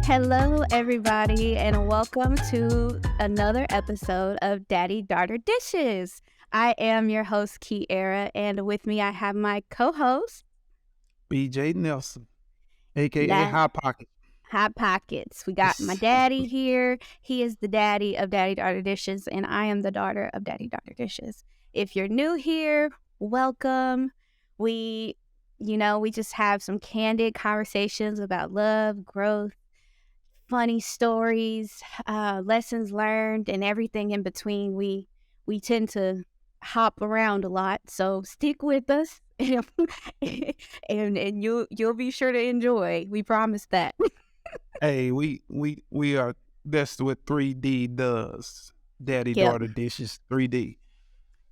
Hello, everybody, and welcome to another episode of Daddy Daughter Dishes. I am your host, Kiara, and with me I have my co-host, BJ Nelson, aka La- Hot Pocket. Hot Pockets. We got my daddy here. He is the daddy of Daddy Daughter Dishes, and I am the daughter of Daddy Daughter Dishes. If you're new here, welcome. We just have some candid conversations about love, growth, funny stories, lessons learned, and everything in between. We tend to hop around a lot, so stick with us, and you'll be sure to enjoy. We promise that. Hey, we are best with 3D does. Daddy Yep. Daughter Dishes 3D.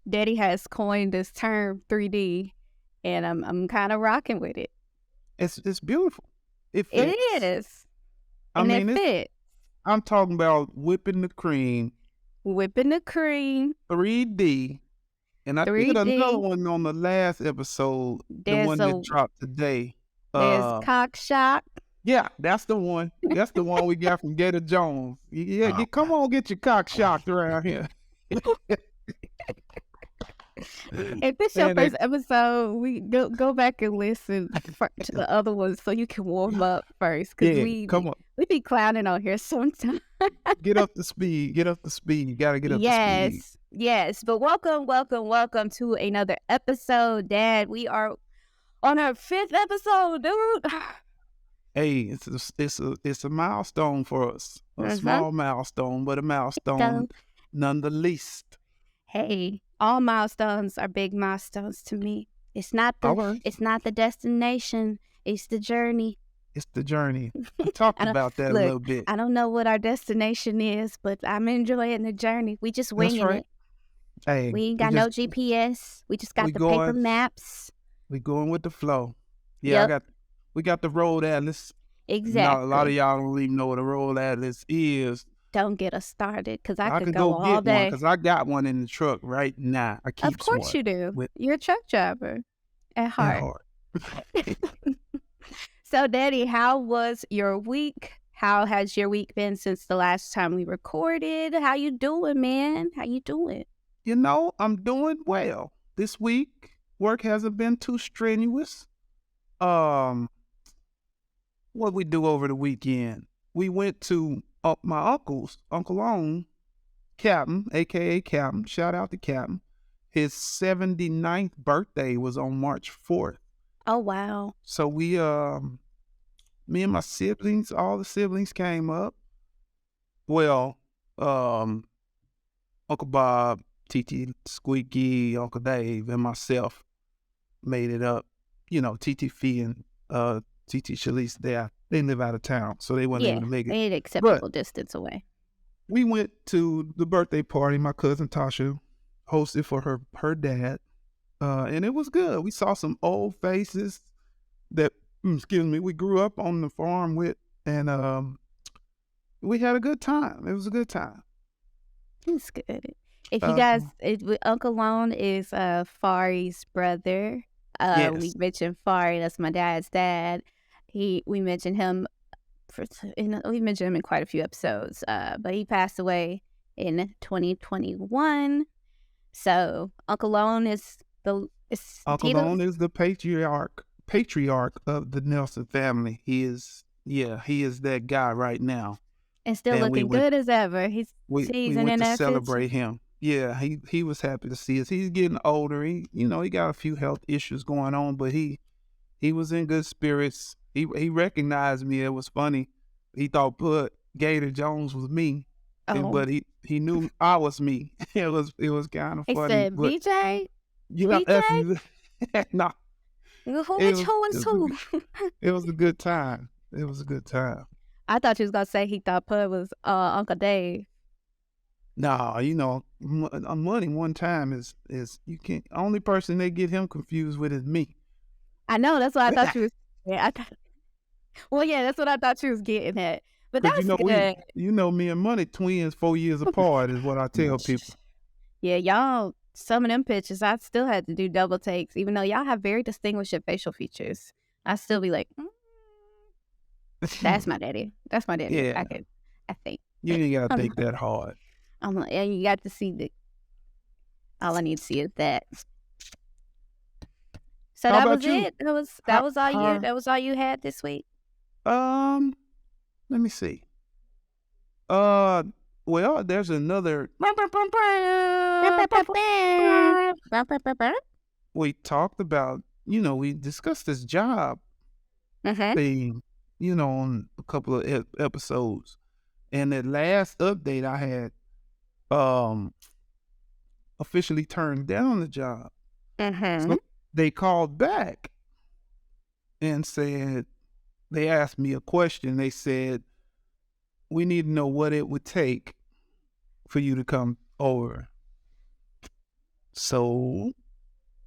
Daddy has coined this term 3D, and I'm kind of rocking with it. It's beautiful. It fits. It is. I And mean, it fits. I'm talking about whipping the cream, Whipping the cream. 3D. And I did another one on the last episode, the one that dropped today. There's Cock Shock. Yeah, that's the one. That's the one we got from Gator Jones. Yeah, come on, get your cock shocked around here. If this your first episode, we go back and listen to the other ones so you can warm up first. Because we be clowning on here sometimes. Get up to speed. You gotta get up to speed. Yes. But welcome to another episode, Dad. We are on our 5th episode, dude. Hey, it's a milestone for us. A small milestone, but a milestone nonetheless. Hey, all milestones are big milestones to me. It's not the destination, it's the journey. It's the journey. We talked about that a little bit. I don't know what our destination is, but I'm enjoying the journey. We just winging it. Hey, we ain't got no GPS. We just got the paper maps. We going with the flow. Yeah, we got the road atlas. Exactly. A lot of y'all don't even know what a road atlas is. Don't get us started, because I could go all get day. Because I got one in the truck right now. I keep. Of course you do. You're a truck driver at heart. So, Daddy, how was your week? How has your week been since the last time we recorded? How you doing, man? How you doing? I'm doing well. This week, work hasn't been too strenuous. What we do over the weekend? We went to my uncle's, Uncle Owen, Captain, a.k.a. Captain. Shout out to Captain. His 79th birthday was on March 4th. Oh, wow. So we, me and my siblings, all the siblings came up. Well, Uncle Bob, TT Squeaky, Uncle Dave, and myself made it up. TT Fee and TT Shalise, they live out of town, so they weren't able to make it. They acceptable distance away. We went to the birthday party my cousin Tasha hosted for her dad, and it was good. We saw some old faces that, we grew up on the farm with, and we had a good time. It was a good time. It's good. If you guys, Uncle Lone is Fari's brother. Yes. We mentioned Fari, that's my dad's dad. We mentioned him we mentioned him in quite a few episodes, but he passed away in 2021. So Uncle Lone is the patriarch of the Nelson family. He is that guy right now, and still looking good as ever. He's we went to celebrate him. Yeah, he was happy to see us. He's getting older. He got a few health issues going on, but he was in good spirits. He recognized me. It was funny. He thought Gator Jones was me, but he knew I was me. It was kind of funny. He said, BJ? BJ? No. Who? It was a good time. I thought you was going to say he thought Pud was Uncle Dave. No, money one time is you can't. Only person they get him confused with is me. I know, that's what I thought you was. Yeah, that's what I thought you was getting at. But that was good. Me and Money twins 4 years apart is what I tell people. Yeah, y'all. Some of them pictures, I still had to do double takes, even though y'all have very distinguished facial features. I still be like, That's my daddy. That's my daddy. Yeah. I think. You ain't gotta think that hard. And you got to see all I need to see is that. So How that about was you? it. That was all you. That was all you had this week. Let me see. Well, there's another. We talked about, we discussed this job thing, on a couple of episodes. And the last update I had, officially turned down the job. So they called back and said, they asked me a question. They said, we need to know what it would take for you to come over. So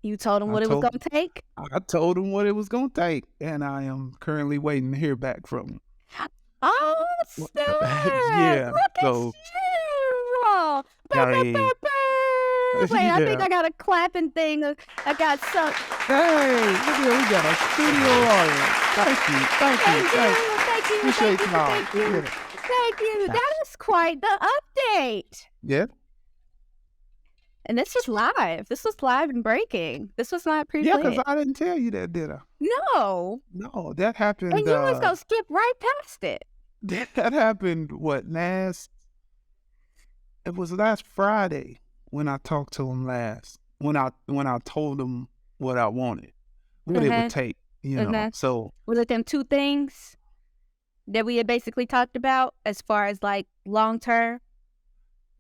you told them what it was going to take? I told them what it was going to take, and I am currently waiting to hear back from them. Oh, snap. Yeah. Look at you. Wait, I think I got a clapping thing. I got some. Hey, look here, we got a studio audience. Thank you. Thank you. That is quite the update. Yeah. And this was live. This was live and breaking. This was not pre-planned. Yeah, because I didn't tell you that, did I? No, that happened. And you was gonna skip right past it. That happened. It was last Friday when I talked to him last. When I told him what I wanted, what it would take. So was it them two things that we had basically talked about as far as like long term?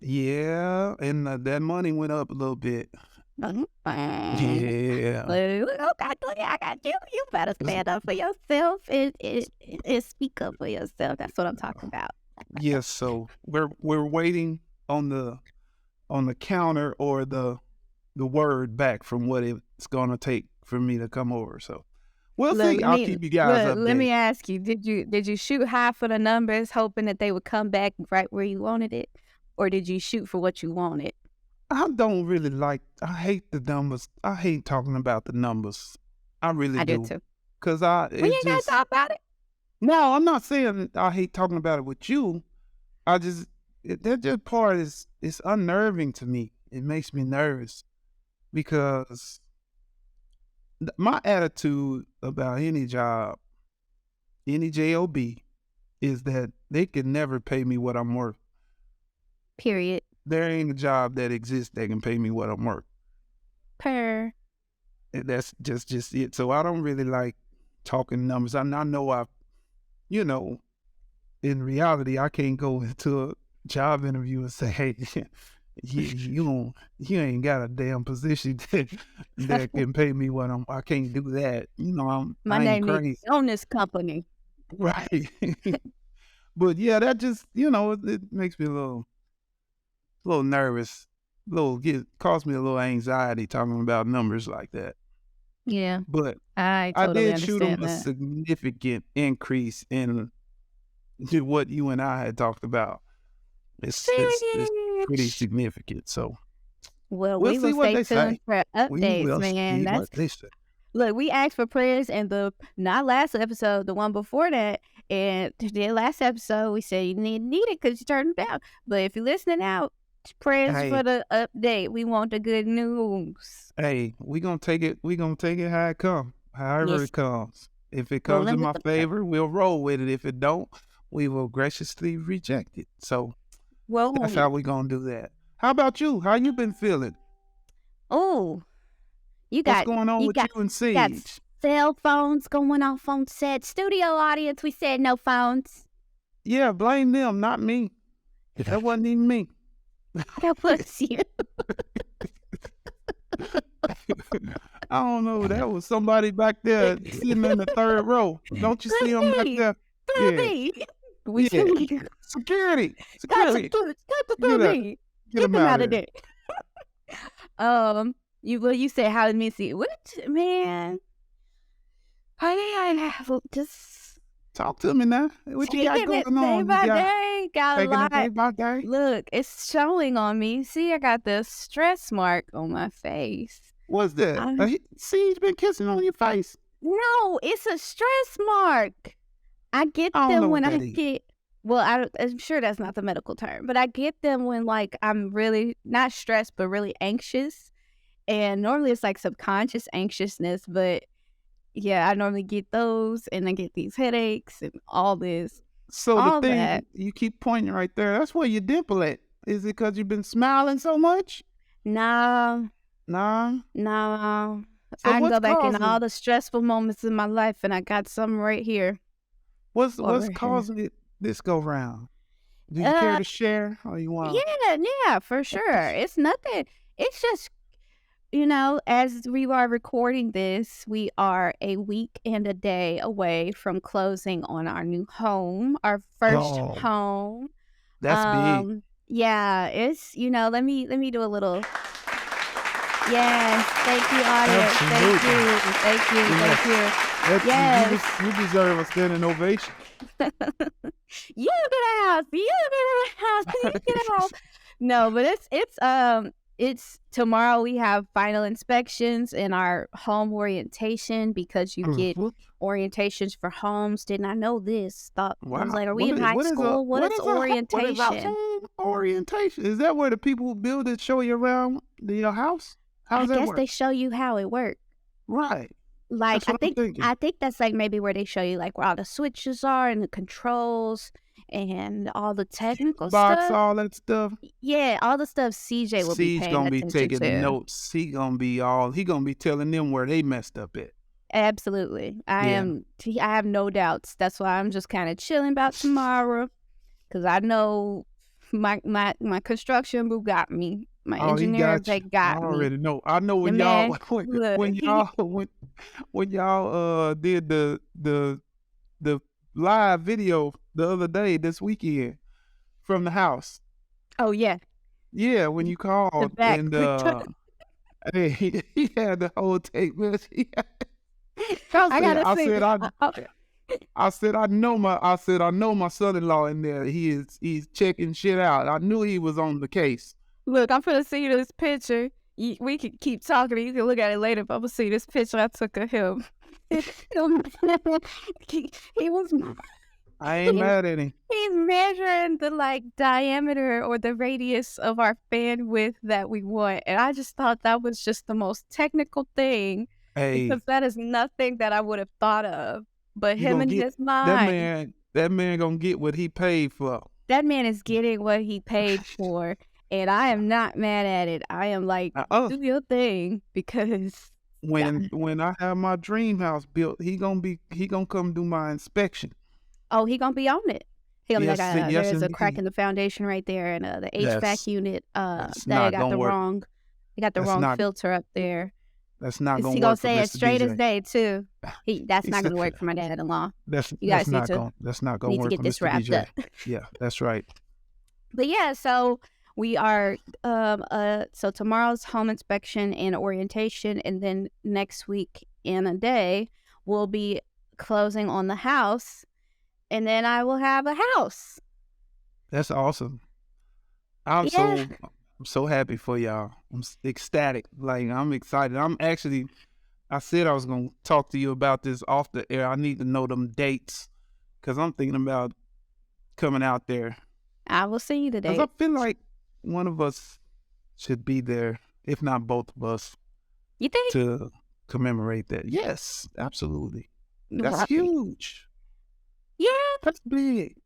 Yeah, and that money went up a little bit. Yeah. I got you. You better stand up for yourself and speak up for yourself. That's what I'm talking about. Yes. So we're waiting on the counter or the word back from what it's gonna take for me to come over. So we'll see. I'll keep you guys updated. Let me ask you: Did you shoot high for the numbers, hoping that they would come back right where you wanted it? Or did you shoot for what you wanted? I don't really I hate the numbers. I hate talking about the numbers. I really do. I do too. Because we ain't got to talk about it. No, I'm not saying I hate talking about it with you. That part is unnerving to me. It makes me nervous because my attitude about any job, any job, is that they can never pay me what I'm worth. Period. There ain't a job that exists that can pay me what I'm worth. And that's just it. So I don't really like talking numbers. I know in reality, I can't go into a job interview and say, hey, you ain't got a damn position that can pay me what I can't do that. My name is on this company. Right. But yeah, that just, it makes me a little nervous, caused me a little anxiety talking about numbers like that. Yeah. But I did shoot them a significant increase in what you and I had talked about. It's pretty significant. So we'll see what they say for updates, man. What they say. Look, we asked for prayers in the not last episode, the one before that, and the last episode we said you need it because you turned it down. But if you're listening out, prayers for the update. We want the good news. Hey, we gonna take it. We gonna take it how it comes, however it comes. If it comes in my favor, we'll roll with it. If it don't, we will graciously reject it. So, that's how we gonna do that. How about you? How you been feeling? Oh, what's going on with you and Siege? Got cell phones going off on set. Studio audience, we said no phones. Yeah, blame them, not me. That wasn't even me. That was you. I don't know. That was somebody back there sitting in the third row. Don't you see him back there? Yeah. Security. Get them out of there. You said how Missy? What, man? I just talk to me now. What you got going on? Day by day, got a lot. Day by day. Look, it's showing on me. See, I got the stress mark on my face. What's that? See, he's been kissing on your face. No, it's a stress mark. I get I don't know them what when I that is. get well, I'm sure that's not the medical term, but I get them when, like, I'm really not stressed, but really anxious, and normally it's, like, subconscious anxiousness, but, yeah, I normally get those, and I get these headaches and So the all that. thing you keep pointing right there, that's where your dimple at. Is it because you've been smiling so much? No, Nah. no, So I can what's go back in all causing the stressful moments in my life, and I got some right here or what's right here. causing it this go round? Do you care Uh, to share, or you want? yeah, for sure. It's nothing. It's just as we are recording this, we are a week and a day away from closing on our new home, our first Oh, home. that's big. Yeah, it's let me do a little yes, thank you, audience. Thank Absolutely. you. Thank you. Yes. Thank you. That's Yes. you deserve a standing ovation. You get out. You get out. You get out. No, but it's tomorrow we have final inspections and our home orientation because you get orientations for homes. Didn't I know this? Thought I was Wow. like, are we in high school? What is What is a orientation? home orientation? Is that where the people who build it show you around your house? How I does that guess work? they show you how it works. Right. Like That's what I'm thinking. I think that's like maybe where they show you like where all the switches are and the controls and all the technical Box, stuff. all that stuff. Yeah, all the stuff CJ will be Siege paying gonna be attention taking to. notes. He gonna be telling them where they messed up at. Absolutely. Yeah. I have no doubts. That's why I'm just kind of chilling about tomorrow because I know my construction boo got me. My Oh, he engineers, got they you. I got me. already know. I know The when man, y'all look, when y'all did the live video the other day this weekend from the house. oh yeah, Yeah, when you the called back. and hey, he had the whole tape, man. I I said, gotta I see. said, I said, I know my son-in-law in there. He's checking shit out. I knew he was on the case. Look, I'm gonna see this picture. We can keep talking. You can look at it later. But I'm gonna see this picture I took of him. he was I ain't mad at him. he's measuring the like diameter or the radius of our bandwidth that we want, and I just thought that was just the most technical thing Hey, because that is nothing that I would have thought of. But you him gonna and get his mind, that man gonna get what he paid for. that man is getting what he paid for, and I am not mad at it. I am like, Uh-uh. do your thing because When I have my dream house built, he gonna come do my inspection. oh, he gonna be on it. He gonna be Yes, like, yes, there's a crack indeed. in the foundation right there, and the HVAC That's unit, that's they not got gonna the work. wrong, they got the That's wrong not filter up there. that's not Is gonna he gonna work for say it Mr. straight as BJ. day too? That's He not said, gonna work for my dad-in-law. that's You that's guys not gonna need to work get for this Mr. wrapped up. BJ. Yeah, that's right. But yeah, so we are so tomorrow's home inspection and orientation, and then next week in a day we'll be closing on the house, and then I will have a house. That's awesome. Yeah. I'm so happy for y'all. I'm ecstatic. Like I'm excited. I said I was gonna talk to you about this off the air. I need to know them dates because I'm thinking about coming out there. I will send you the Because I date. feel like one of us should be there, if not both of us, You think? to commemorate that. Yes, absolutely. That's Right. huge. Yeah, That's big.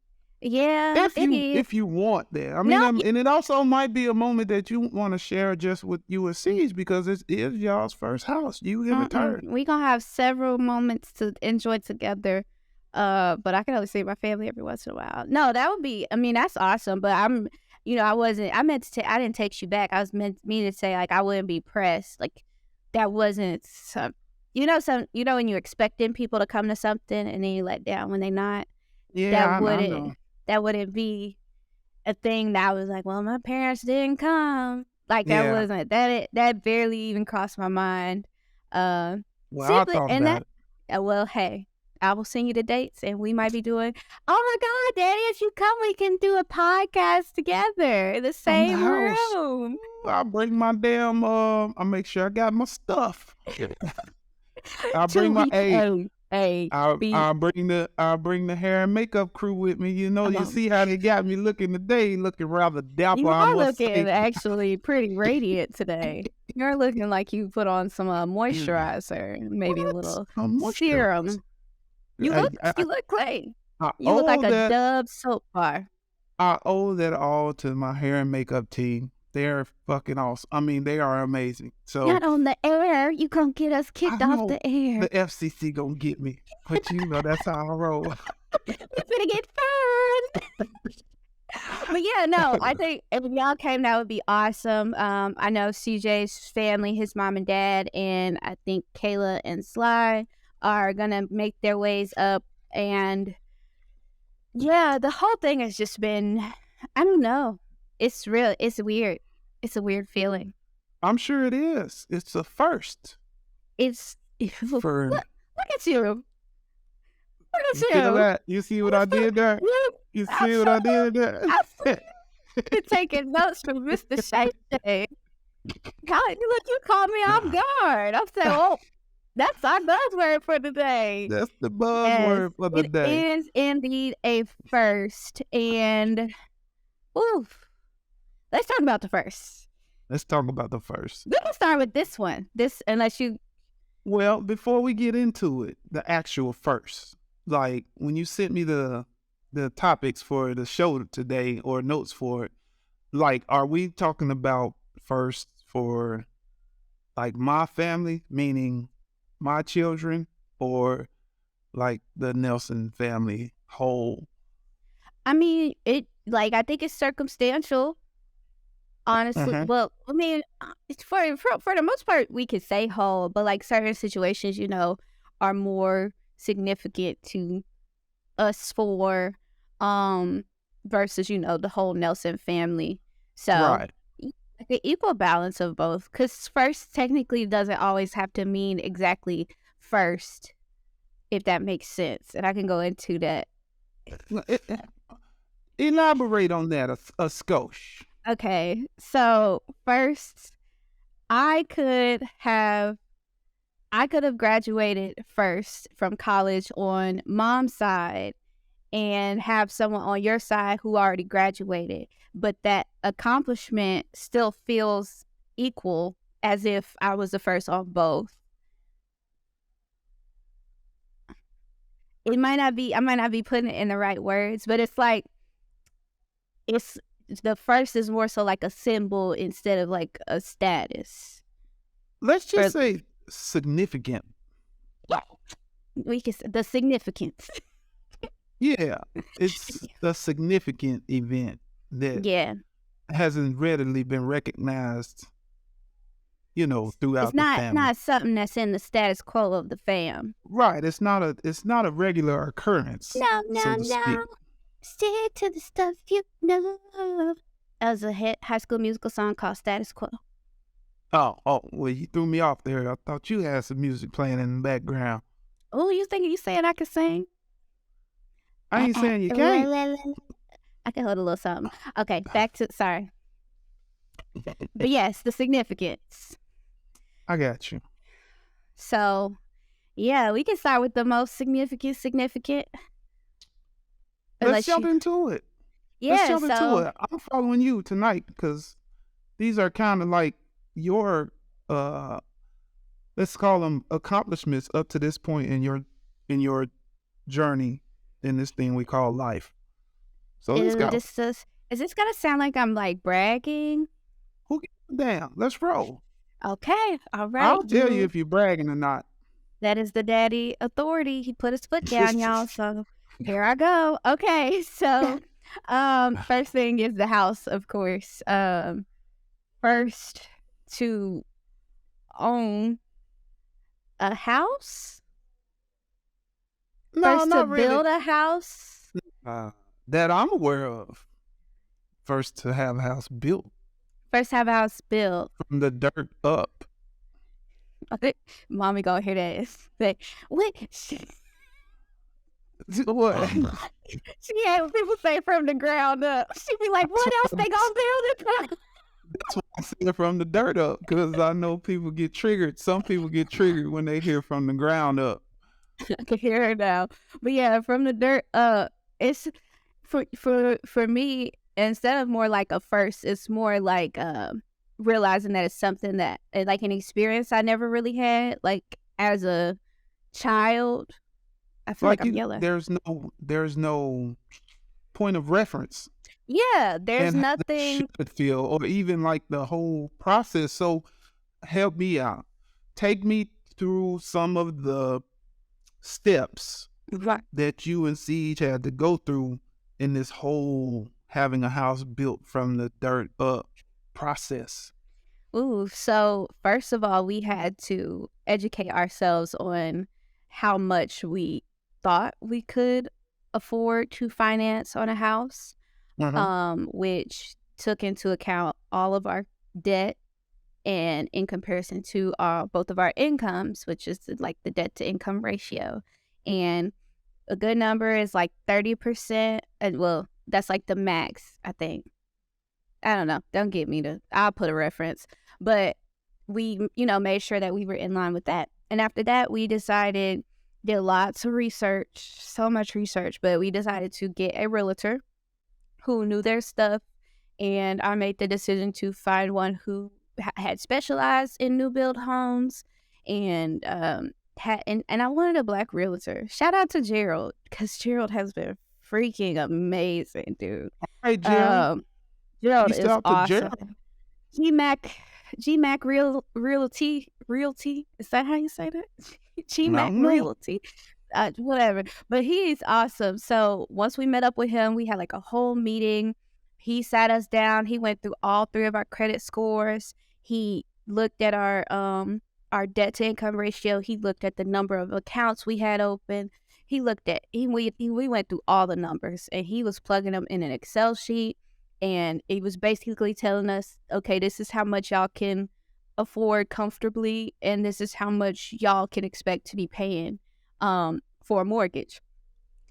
yeah, it is. If you want that. I mean, No, and it also might be a moment that you want to share just with USC's because it is y'all's first house. You in return. we gonna have several moments to enjoy together. But I can only see my family every once in a while. No, that would be. I mean, that's awesome. But I wasn't. I meant to. I didn't text you back. I was meaning to say like I wouldn't be pressed. Like that wasn't some. When you're expecting people to come to something and then you let down when they not. Yeah, That I wouldn't. know. That wouldn't be a thing that I was like, well, my parents didn't come. Like that Yeah. wasn't that barely even crossed my mind. Well, Simply I thought and about that it. well, hey, I will send you the dates and we might be doing oh my god, Daddy, if you come we can do a podcast together in the From the same house. room. I'll bring my damn I'll make sure I got my stuff. I'll bring my Hey, I'll bring the hair and makeup crew with me. You know, you see how they got me looking today, looking rather dapper. You I are must looking say. actually pretty radiant today. You're looking like you put on some moisturizer, maybe a little serum. You look clean. You look like a Dove soap bar. I owe that all to my hair and makeup team. They're fucking awesome. I mean, they are amazing. So not on the air. You gonna get us kicked off the air. The FCC gonna get me, but you know that's how I roll. We're gonna get fined. But yeah, no, I think if y'all came, that would be awesome. I know CJ's family, his mom and dad, and I think Kayla and Sly are gonna make their ways up. And yeah, the whole thing has just been, I don't know. It's real. It's weird. It's a weird feeling. I'm sure it is. It's a first. It's for look at you. Look at you. Feel that? You see what I did there? You see what I did there? I've taking notes from Mr. Shay Shay. You called me off guard. I'm saying, oh, that's our buzzword for the day. That's the buzzword for the day. It is indeed a first. And let's talk about the first. Let's talk about the first. We can start with this one. Well, before we get into it, the actual first. Like when you sent me the topics for the show today or notes for it, like, are we talking about first for like my family, meaning my children, or like the Nelson family whole? I mean, I think it's circumstantial, honestly. Mm-hmm. Well, I mean, for the most part, we could say whole, but like certain situations, are more significant to us for, versus, the whole Nelson family. So, right. Like an equal balance of both, because first technically doesn't always have to mean exactly first, if that makes sense. And I can go into that. Elaborate on that a skosh. Okay, so first, I could have graduated first from college on mom's side and have someone on your side who already graduated, but that accomplishment still feels equal as if I was the first on both. I might not be putting it in the right words, but it's like, the first is more so like a symbol instead of like a status. Let's just say significant. We can say the significance. Yeah, it's a significant event that hasn't readily been recognized, throughout the family. It's not something that's in the status quo of the fam. Right. It's not a regular occurrence. No. Stick to the stuff you know. That was a High School Musical song called Status Quo. Oh, well, you threw me off there. I thought you had some music playing in the background. Oh, you saying I can sing? I ain't saying you can't. I can hold a little something. Okay, sorry. But yes, the significance. I got you. So, yeah, we can start with the most significant. Let's jump into it. Yeah, let's jump into it. I'm following you tonight because these are kind of like your, let's call them accomplishments up to this point in your journey in this thing we call life. So let's go. Is this gonna sound like I'm like bragging? Who gives a damn? Let's roll. Okay, all right. I'll tell you if you're bragging or not. That is the daddy authority. He put his foot down, y'all. So here I go. Okay, so first thing is the house, of course. First to own a house. No, first not to really. Build a house. That I'm aware of. First to have a house built. First have a house built. From the dirt up. I think mommy gonna hear that. Say, what? What? She had people say from the ground up. She be like, what else they gonna build it? That's why I say from the dirt up, because I know people get triggered. Some people get triggered when they hear from the ground up. I can hear her now. But yeah, from the dirt, it's for me, instead of more like a first, it's more like realizing that it's something that like an experience I never really had. Like as a child, I feel like Like I'm you, yelling. there's no point of reference Yeah, there's and how it nothing. should feel, or even like the whole process. So help me out. Take me through some of the steps Right. that you and Siege had to go through in this whole having a house built from the dirt up process. Ooh, so first of all, we had to educate ourselves on how much we thought we could afford to finance on a house, Uh-huh. which took into account all of our debt and in comparison to both of our incomes, which is like the debt to income ratio. And a good number is like 30%. And well, that's like the max, I think. I don't know. Don't get me to, I'll put a reference. But we, made sure that we were in line with that. And after that, we decided, did lots of research, so much research, but we decided to get a realtor who knew their stuff. And I made the decision to find one who had specialized in new build homes and and I wanted a black realtor. Shout out to Gerald, because Gerald has been freaking amazing, dude. Hey, Gerald. Um, Gerald Peace is out to awesome. Gerald. GMAC, GMAC Realty. Is that how you say that? I GMAC don't know. Realty. Whatever. But he's awesome. So once we met up with him, we had like a whole meeting. He sat us down. He went through all three of our credit scores. He looked at our debt to income ratio. He looked at the number of accounts we had open. We went through all the numbers, and he was plugging them in an Excel sheet, and he was basically telling us, okay, this is how much y'all can afford comfortably, and this is how much y'all can expect to be paying for a mortgage.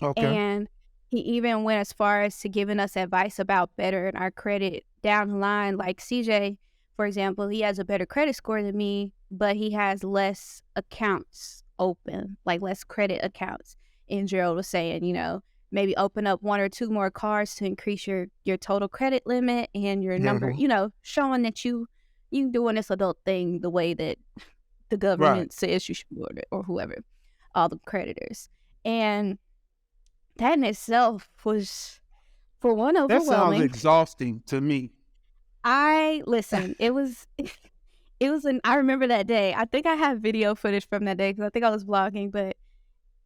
Okay. And he even went as far as to giving us advice about bettering our credit down the line. Like CJ, for example, he has a better credit score than me, but he has less accounts open, like less credit accounts. And Gerald was saying, maybe open up one or two more cards to increase your total credit limit and your number, Yeah. showing that you doing this adult thing the way that the Right. government says you should do it, or whoever, all the creditors. And that in itself was, for one, That sounds overwhelming. exhausting to me. Listen, it was, I remember that day. I think I have video footage from that day because I think I was vlogging, but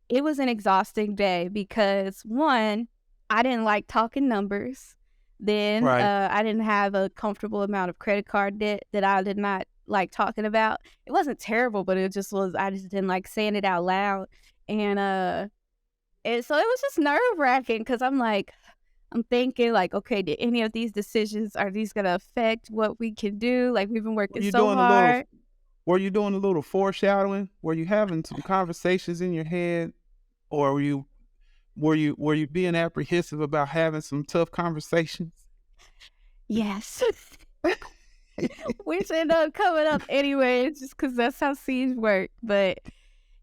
it was an exhausting day because, one, I didn't like talking numbers. Then Right. I didn't have a comfortable amount of credit card debt that I did not like talking about. It wasn't terrible, but it just was, I just didn't like saying it out loud. And so it was just nerve wracking because I'm thinking like, okay, did any of these decisions, are these going to affect what we can do? Like, we've been Were working you so doing a little hard. were you doing a little foreshadowing? Were you having some conversations in your head, or were you being apprehensive about having some tough conversations? Yes. Which ended up coming up anyway, just because that's how scenes work. But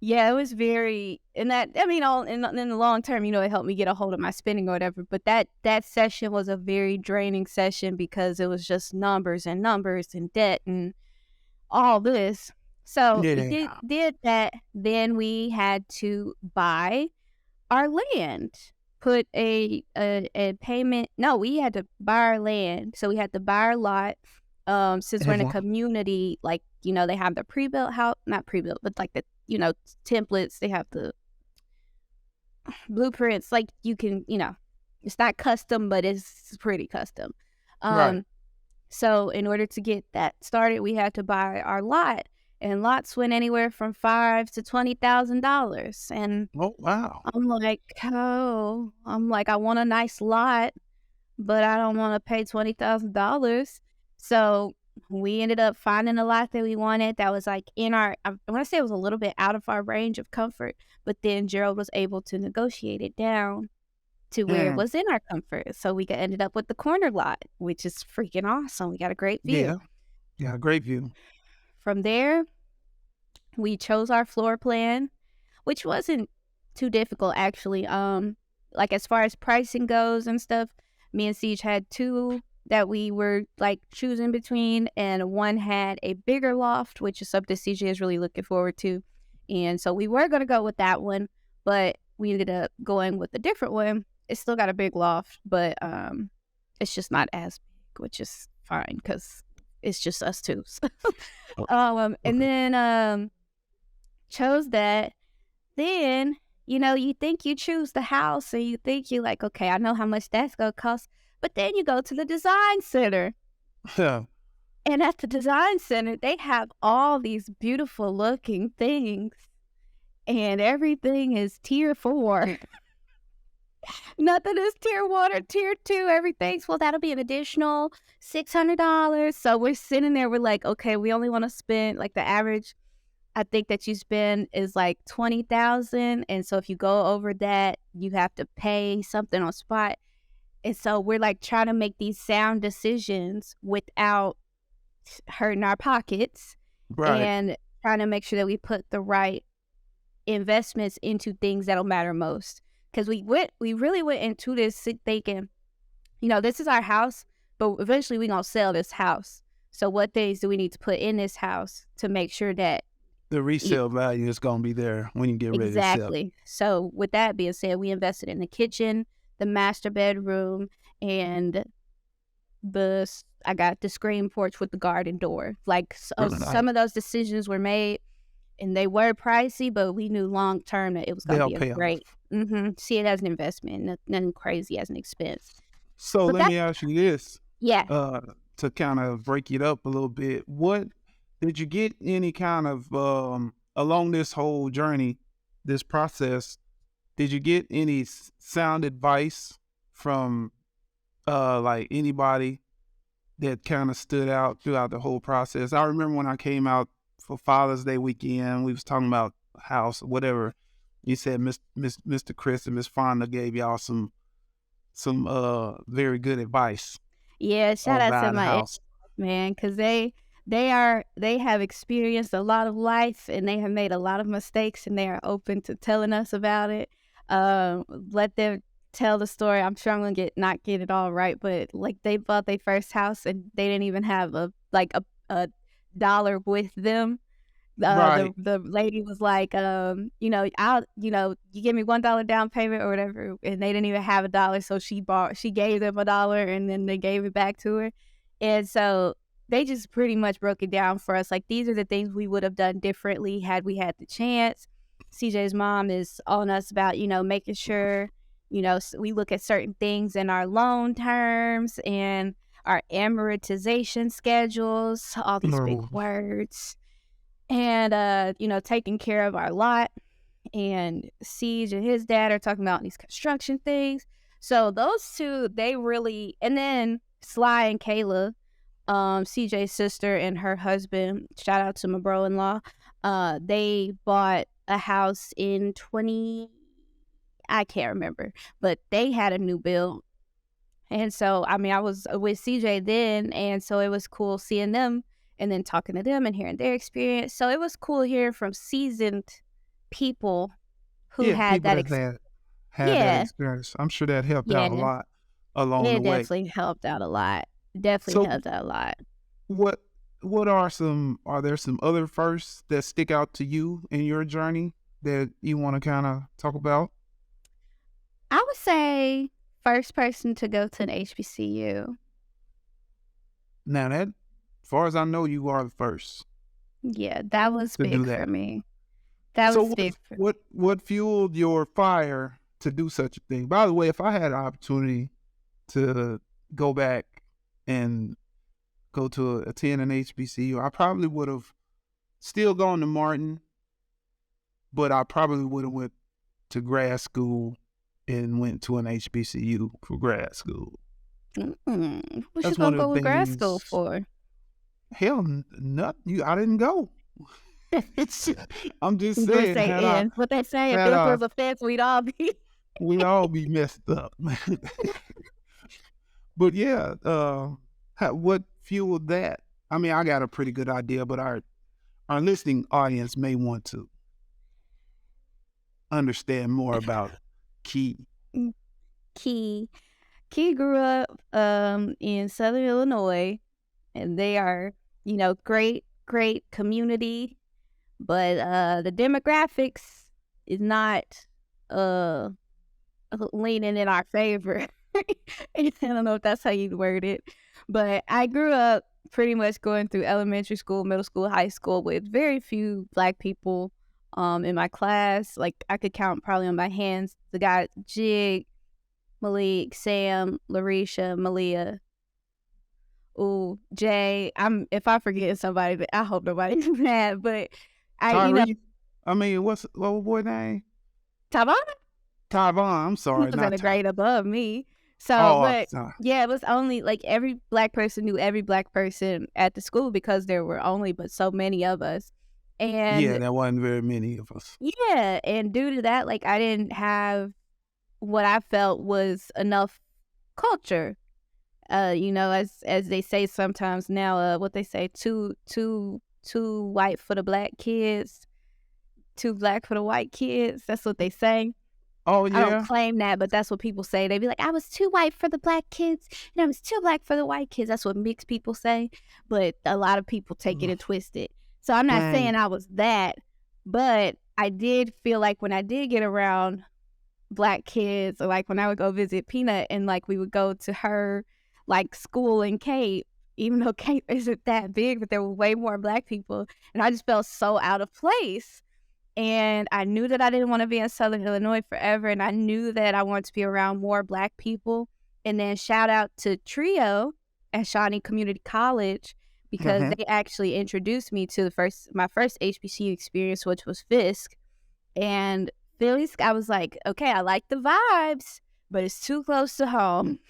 yeah, it was very, and that, I mean, all in the long term, it helped me get a hold of my spending or whatever. But that session was a very draining session because it was just numbers and debt and all this. So it did Yeah. did that. Then we had to buy our land, put a payment. No, we had to buy our land. So we had to buy our lot. Since we're in a Everyone. community, like, they have the pre-built house, not pre-built, but like the, templates, they have the blueprints, like you can, it's not custom, but it's pretty custom. Right. Um, so in order to get that started, we had to buy our lot, and lots went anywhere from $5,000 to $20,000. And Oh, wow. I'm like, I want a nice lot, but I don't want to pay $20,000. So we ended up finding a lot that we wanted that was like in our, I want to say it was a little bit out of our range of comfort, but then Gerald was able to negotiate it down to where it Mm. was in our comfort. So we ended up with the corner lot, which is freaking awesome. We got a great view. Yeah. Yeah, great view. From there, we chose our floor plan. which wasn't too difficult actually. Like as far as pricing goes and stuff, me and Siege had two that we were like choosing between, and one had a bigger loft, which is something CJ is really looking forward to. And so we were gonna go with that one, but we ended up going with a different one. It's still got a big loft, but it's just not as big, which is fine because it's just us two. And then chose that. Then, you think you choose the house and you think you like, okay, I know how much that's going to cost. But then you go to the design center. Yeah. And at the design center, they have all these beautiful looking things. And everything is tier 4. Nothing is tier 1 or tier 2. Everything's, well, that'll be an additional $600. So we're sitting there, we're like, okay, we only want to spend like the average I think that you spend is like $20,000, and so if you go over that, you have to pay something on spot. And so we're like trying to make these sound decisions without hurting our pockets, Right. and trying to make sure that we put the right investments into things that'll matter most. Because we really went into this thinking, this is our house, but eventually we're gonna sell this house. So what things do we need to put in this house to make sure that The resale value is going to be there when you get ready to sell. exactly. So with that being said, we invested in the kitchen, the master bedroom, and I got the screen porch with the garden door. Like some of those decisions were made, and they were pricey, but we knew long term that it was going to be a great. See it as an investment, nothing crazy as an expense. So let me ask you this. Yeah. To kind of break it up a little bit, what did you get any kind of along this whole journey, this process? Did you get any sound advice from like anybody that kind of stood out throughout the whole process? I remember when I came out for Father's Day weekend, we was talking about house or whatever. You said Mr. Chris and Miss Fonda gave y'all some very good advice. Yeah, shout out to my man, because they have experienced a lot of life, and they have made a lot of mistakes, and they are open to telling us about it. Let them tell the story. I'm sure I'm gonna not get it all right, but like they bought their first house and they didn't even have a dollar with them. Right. The lady was like, I'll, you give me $1 down payment or whatever, and they didn't even have $1, so she gave them $1, and then they gave it back to her, and so they just pretty much broke it down for us. Like, these are the things we would have done differently had we had the chance. CJ's mom is on us about, making sure, we look at certain things in our loan terms and our amortization schedules, all these big words. And, taking care of our lot. And Siege and his dad are talking about these construction things. So those two, they really, and then Sly and Kayla, CJ's sister and her husband, shout out to my bro-in-law, they bought a house in I can't remember, but they had a new build. And so, I was with CJ then, and so it was cool seeing them and then talking to them and hearing their experience. So it was cool hearing from seasoned people who had that experience. That experience. I'm sure that helped out a lot along the way. It definitely helped out a lot. Helped out a lot. Are there some other firsts that stick out to you in your journey that you want to kind of talk about? I would say first person to go to an HBCU. Now that, as far as I know, you are the first. Yeah, that was big for me. That was big. What fueled your fire to do such a thing? By the way, if I had an opportunity to go back and go to attend an HBCU, I probably would have still gone to Martin, but I probably would have went to grad school and went to an HBCU for grad school. What you gonna go to grad school for? Hell, nothing. I didn't go. I'm just saying. What they say, if this was a fence, we'd all be messed up. But yeah, what fueled that? I got a pretty good idea, but our listening audience may want to. I would say, first person to go to an HBCU. Yeah, that was big for me. That was big for me. What fueled your fire to do such a thing? By the way, if I had an opportunity to go back and go to attend an HBCU, I probably would have still gone to Martin, but I probably would have went to grad school and went to an HBCU for grad school. What you gonna go to grad school for? understand more about Key. Key. Key grew up in Southern Illinois, and they are, great, great community. But the demographics is not uh leaning in our favor. I don't know if that's how you word it, but I grew up pretty much going through elementary school, middle school, high school with very few Black people in my class. Like I could count probably on my hands the guy Jig, Malik, Sam, Larisha, Malia. Ooh, Jay. If I forget somebody, I hope nobody's mad. But Tyree? I mean, what boy name? Tavon? Tavon, I'm sorry. He was at a grade above me. So, sorry. Yeah, it was only like every Black person knew every Black person at the school because there were only but so many of us. And yeah, there wasn't very many of us. Yeah, and due to that, like I didn't have what I felt was enough culture. As they say sometimes now, what they say, too white for the Black kids, too Black for the white kids. That's what they say. Oh, yeah? I don't claim that, but that's what people say. They be like, I was too white for the Black kids, and I was too Black for the white kids. That's what mixed people say, but a lot of people take it and twist it. So I'm not saying I was that, but I did feel like when I did get around Black kids, or like when I would go visit Peanut and like we would go to her like school in Cape, even though Cape isn't that big, but there were way more Black people, and I just felt so out of place. And I knew that I didn't want to be in Southern Illinois forever, and I knew that I wanted to be around more Black people. And then shout out to Trio at Shawnee Community College, because they actually introduced me to my first HBCU experience, which was Fisk. And Philly's, I was like, okay, I like the vibes, but it's too close to home.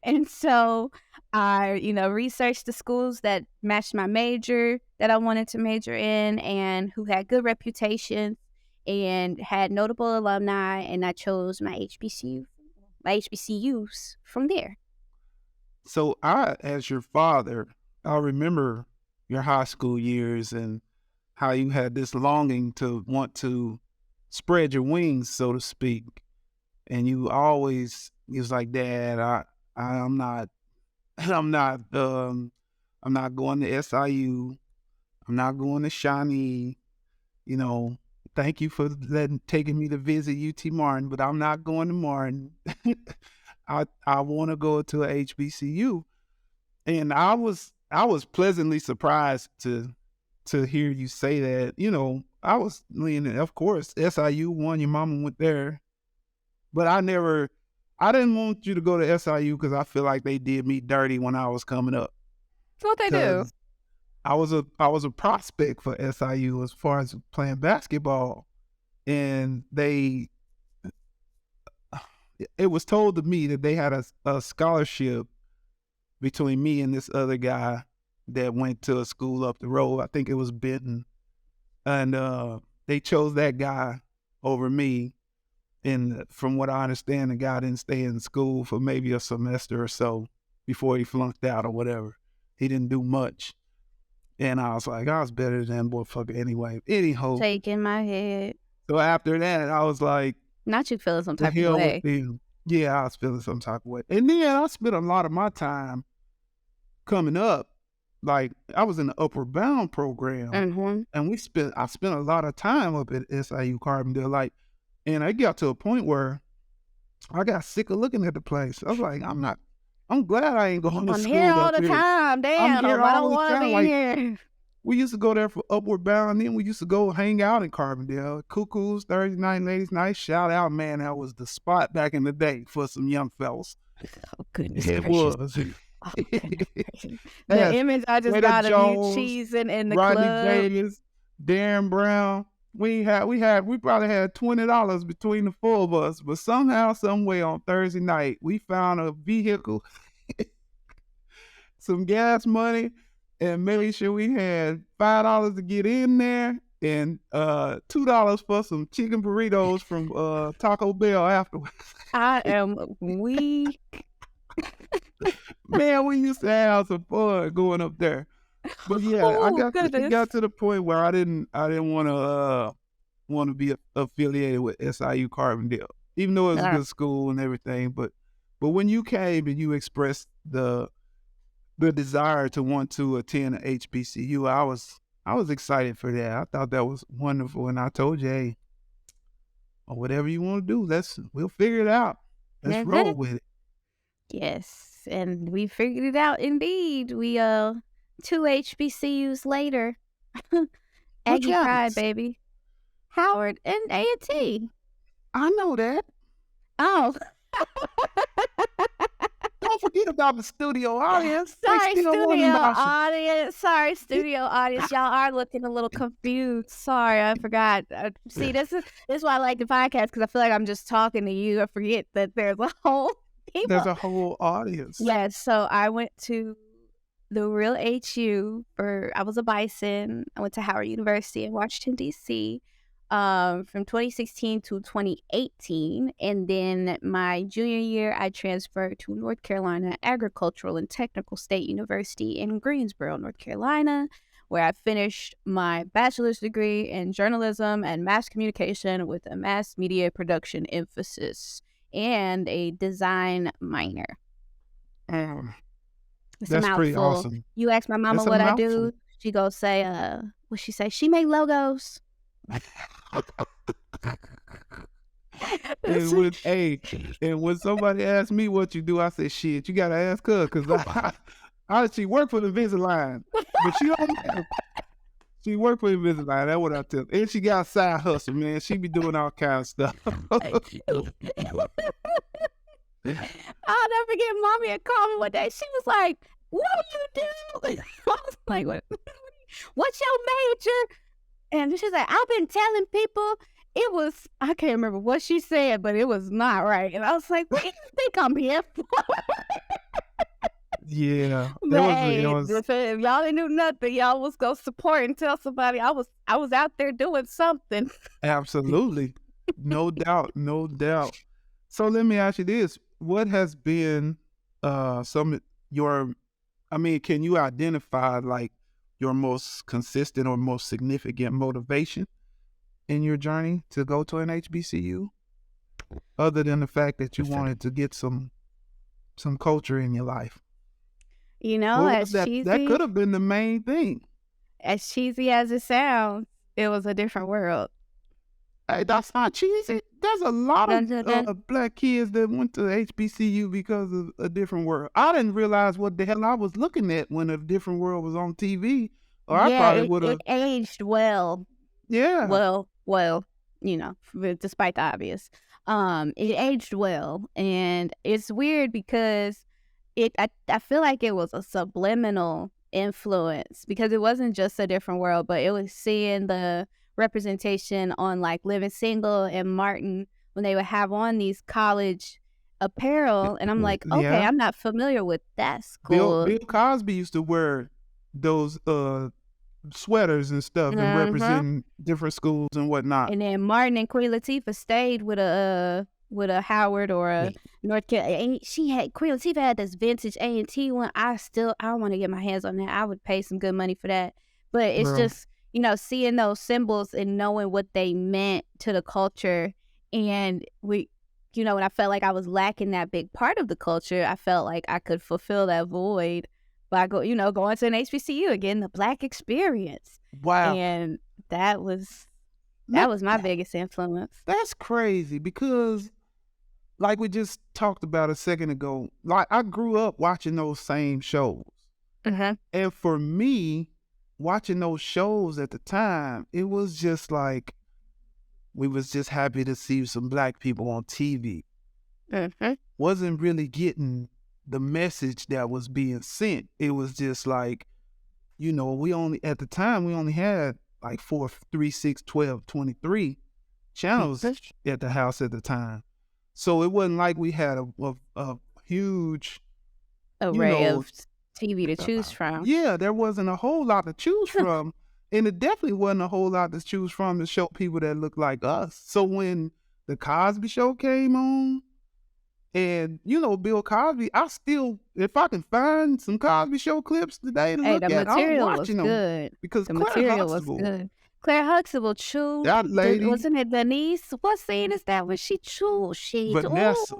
And so I, researched the schools that matched my major that I wanted to major in and who had good reputations and had notable alumni, and I chose my HBCUs from there. So I, as your father, I remember your high school years and how you had this longing to want to spread your wings, so to speak. And you was like, Dad, I'm not going to SIU. I'm not going to Shawnee. Thank you for taking me to visit UT Martin, but I'm not going to Martin. I want to go to a HBCU. And I was pleasantly surprised to hear you say that. I was leaning, of course, SIU won, your mama went there. But I didn't want you to go to SIU because I feel like they did me dirty when I was coming up. What they do? I was a prospect for SIU as far as playing basketball, and it was told to me that they had a scholarship between me and this other guy that went to a school up the road. I think it was Benton, and they chose that guy over me. And from what I understand, the guy didn't stay in school for maybe a semester or so before he flunked out or whatever. He didn't do much. And I was like, I was better than that motherfucker anyway. Anyhow. Shaking my head. So after that, I was like, not you feeling some type of way. Yeah, I was feeling some type of way. And then I spent a lot of my time coming up. Like, I was in the Upward Bound program. Mm-hmm. And I spent a lot of time up at SIU Carbondale. Like, and I got to a point where I got sick of looking at the place. I was like, I'm glad I ain't going to school. I'm here all the time. Damn, I don't want to be here. We used to go there for Upward Bound, and then we used to go hang out in Carbondale. Cuckoo's Thursday night, ladies' night. Shout out, man. That was the spot back in the day for some young fellas. Oh, goodness it gracious. Was. Oh, the image I just got of you cheesing in the Rodney club. Davis, Darren Brown. We probably had $20 between the four of us, but somehow, some way on Thursday night, we found a vehicle, some gas money, and made sure we had $5 to get in there and $2 for some chicken burritos from Taco Bell afterwards. I am weak. Man, we used to have some fun going up there. But yeah, I got to the point where I didn't want to want to be affiliated with SIU Carbondale, even though it was a good school and everything. But when you came and you expressed the desire to want to attend an HBCU, I was excited for that. I thought that was wonderful, and I told you, hey, whatever you want to do, we'll figure it out. Let's roll with it. Yes, and we figured it out indeed. We 2 HBCUs later. Aggie Pride, baby. Howard and A&T. I know that. Oh. Don't forget about the studio audience. Sorry, studio audience. Y'all are looking a little confused. Sorry, I forgot. See, this is why I like the podcast, because I feel like I'm just talking to you. I forget that there's a whole people. There's a whole audience. Yes, so I went to the real HU I was a Bison. I went to Howard University in Washington, D.C. From 2016 to 2018. And then my junior year, I transferred to North Carolina Agricultural and Technical State University in Greensboro, North Carolina, where I finished my bachelor's degree in journalism and mass communication with a mass media production emphasis and a design minor. That's pretty awesome. You ask my mama what I do, she go say, what she say? She make logos. And when somebody asks me what you do, I say, shit, you gotta ask her, because she worked for the Invisalign, but she don't. She worked for the Invisalign. That's what I tell her. And she got a side hustle, man. She be doing all kinds of stuff. I'll never forget, mommy had called me one day. She was like, "What do you do?" I was like, "What's your major?" And she's like, "I've been telling people it was," I can't remember what she said, but it was not right. And I was like, "What do you think I'm here for?" Yeah. If y'all didn't do nothing, y'all was going to support and tell somebody I was out there doing something. Absolutely. No doubt. No doubt. So let me ask you this. What has been can you identify like your most consistent or most significant motivation in your journey to go to an HBCU, other than the fact that you wanted to get some culture in your life? You know, that could have been the main thing. As cheesy as it sounds, it was a different world. Hey, that's not cheesy. There's a lot of black kids that went to HBCU because of A Different World. I didn't realize what the hell I was looking at when A Different World was on TV. Or I probably would have. It aged well. Yeah. Well, you know, despite the obvious. It aged well. And it's weird because I feel like it was a subliminal influence, because it wasn't just A Different World, but it was seeing the representation on like Living Single and Martin when they would have on these college apparel, and I'm like, okay, I'm not familiar with that school. Bill Cosby used to wear those sweaters and stuff and representing different schools and whatnot. And then Martin and Queen Latifah stayed with a Howard or a North Carolina. Queen Latifah had this vintage A&T one. I want to get my hands on that. I would pay some good money for that. But it's just, you know, seeing those symbols and knowing what they meant to the culture. And when I felt like I was lacking that big part of the culture, I felt like I could fulfill that void by going to an HBCU and getting the Black experience. Wow. And that was my biggest influence. That's crazy, because like we just talked about a second ago, like I grew up watching those same shows. And for me, watching those shows at the time, it was just like, we was just happy to see some Black people on TV. Wasn't really getting the message that was being sent. It was just like, at the time, we only had like 4, 3, 6, 12, 23 channels at the house at the time. So it wasn't like we had a huge array of TV to choose from. Yeah, there wasn't a whole lot to choose from. And it definitely wasn't a whole lot to choose from to show people that look like us. So when the Cosby Show came on, and, Bill Cosby, if I can find some Cosby Show clips today to look at, I'm watching them. Good. Because the material was good. Claire Huxtable chewed. That lady, Wasn't it Denise? What scene is that when she chewed? Vanessa.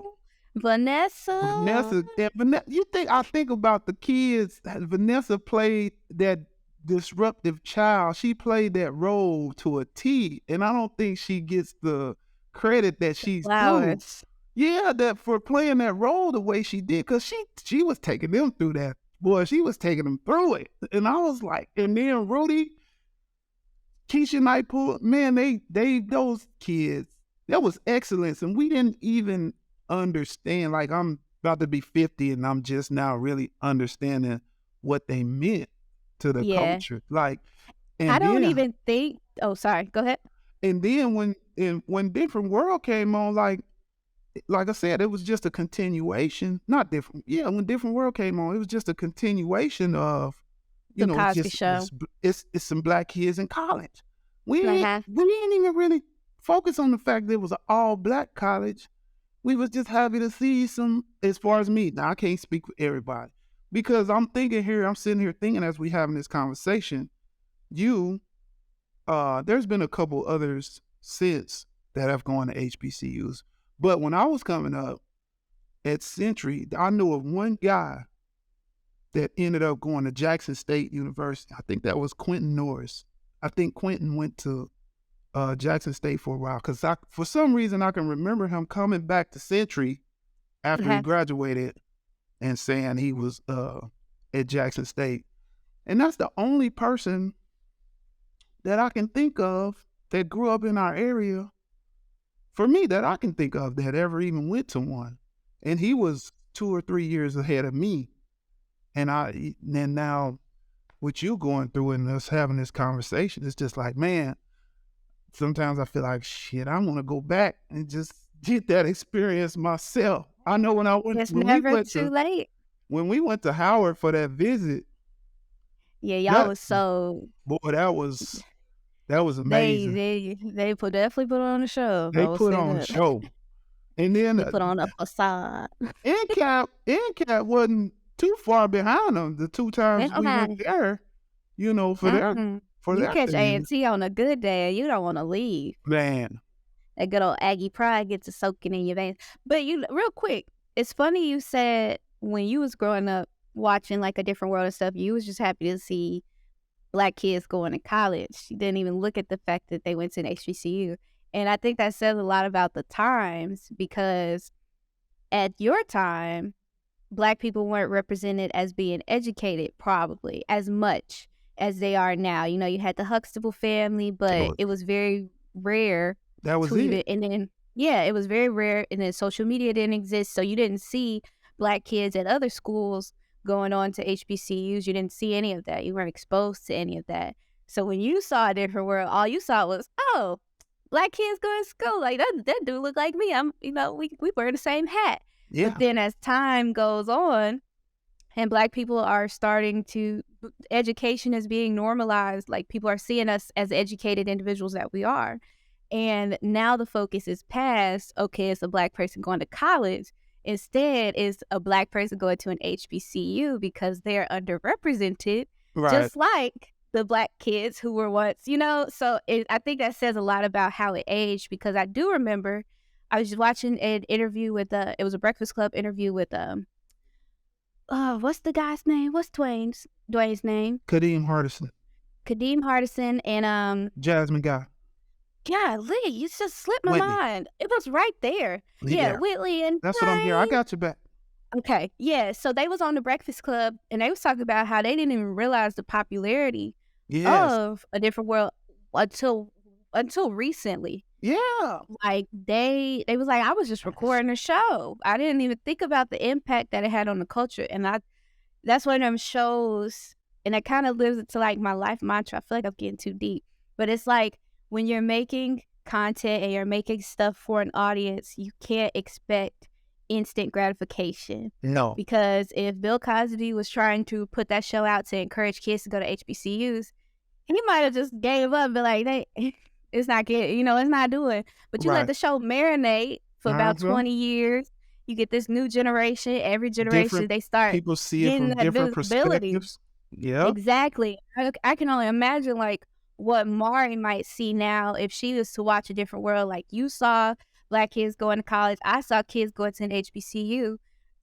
Vanessa. Vanessa, and Vanessa, I think about the kids. Vanessa played that disruptive child. She played that role to a T, and I don't think she gets the credit that she's due. Flowers. Yeah, that for playing that role the way she did, because she was taking them through that. Boy, she was taking them through it, and I was like, and then Rudy, Keisha Knightpool, man, they those kids, that was excellence, and we didn't even understand. Like, I'm about to be 50, and I'm just now really understanding what they meant to the culture. Like, and I don't even think. Oh, sorry. Go ahead. And then when Different World came on, like I said, it was just a continuation. Not different. Yeah, when Different World came on, it was just a continuation of, you The know, Cosby Show. It's some black kids in college. We didn't even really focus on the fact that it was an all black college. We was just happy to see some, as far as me. Now, I can't speak for everybody, because I'm sitting here thinking as we having this conversation, there's been a couple others since that have gone to HBCUs. But when I was coming up at Century, I knew of one guy that ended up going to Jackson State University. I think that was Quentin Norris. I think Quentin went to Jackson State for a while, because for some reason I can remember him coming back to Century after he graduated and saying he was at Jackson State. And that's the only person that I can think of that grew up in our area, for me, that I can think of, that ever even went to one. And he was 2 or 3 years ahead of me. And now with you going through and us having this conversation, it's just like, man, sometimes I feel like, shit, I want to go back and just get that experience myself. I know when I went, it's never too late. When we went to Howard for that visit, yeah, y'all was so, boy, that was amazing. They definitely put on a show. They put on a show, and then they put on a facade. NCAP wasn't too far behind them. The 2 times we went there, you know, for you catch A&T on a good day, and you don't want to leave. Man, that good old Aggie pride gets to soaking in your veins. But real quick, it's funny you said when you was growing up watching like A Different World and stuff, you was just happy to see Black kids going to college. You didn't even look at the fact that they went to an HBCU. And I think that says a lot about the times, because at your time, Black people weren't represented as being educated probably as much as they are now. You know, you had the Huxtable family, but it was very rare. That was it. And then, it was very rare. And then social media didn't exist. So you didn't see Black kids at other schools going on to HBCUs. You didn't see any of that. You weren't exposed to any of that. So when you saw A Different World, all you saw was, oh, Black kids going to school. Like, that dude look like me. We wear the same hat. Yeah. But then as time goes on and Black people are starting to, education is being normalized. Like, people are seeing us as educated individuals that we are. And now the focus is past, okay, it's a Black person going to college. Instead, it's a Black person going to an HBCU because they're underrepresented, just like the Black kids who were once, So I think that says a lot about how it aged, because I do remember I was just watching an interview with, it was a Breakfast Club interview with, what's the guy's name? What's Dwayne's name? Kadeem Hardison and Jasmine Guy. Golly, you just slipped my mind. It was right there. Yeah, Whitley and that's what I'm here. I got you back. Okay, yeah. So they was on the Breakfast Club, and they was talking about how they didn't even realize the popularity of A Different World until recently. Yeah. Like they was like, I was just recording a show. I didn't even think about the impact that it had on the culture. And that's one of them shows, and it kind of lives into like my life mantra. I feel like I'm getting too deep. But it's like, when you're making content and you're making stuff for an audience, you can't expect instant gratification. No. Because if Bill Cosby was trying to put that show out to encourage kids to go to HBCUs, he might have just gave up and be like, it's not getting, it's not doing. But you let the show marinate for about 20 years. You get this new generation. Every generation, they start people see it from different perspectives. Yeah, exactly. I can only imagine, like, what Mari might see now if she was to watch a different world, like you saw Black kids going to college, I saw kids going to an HBCU,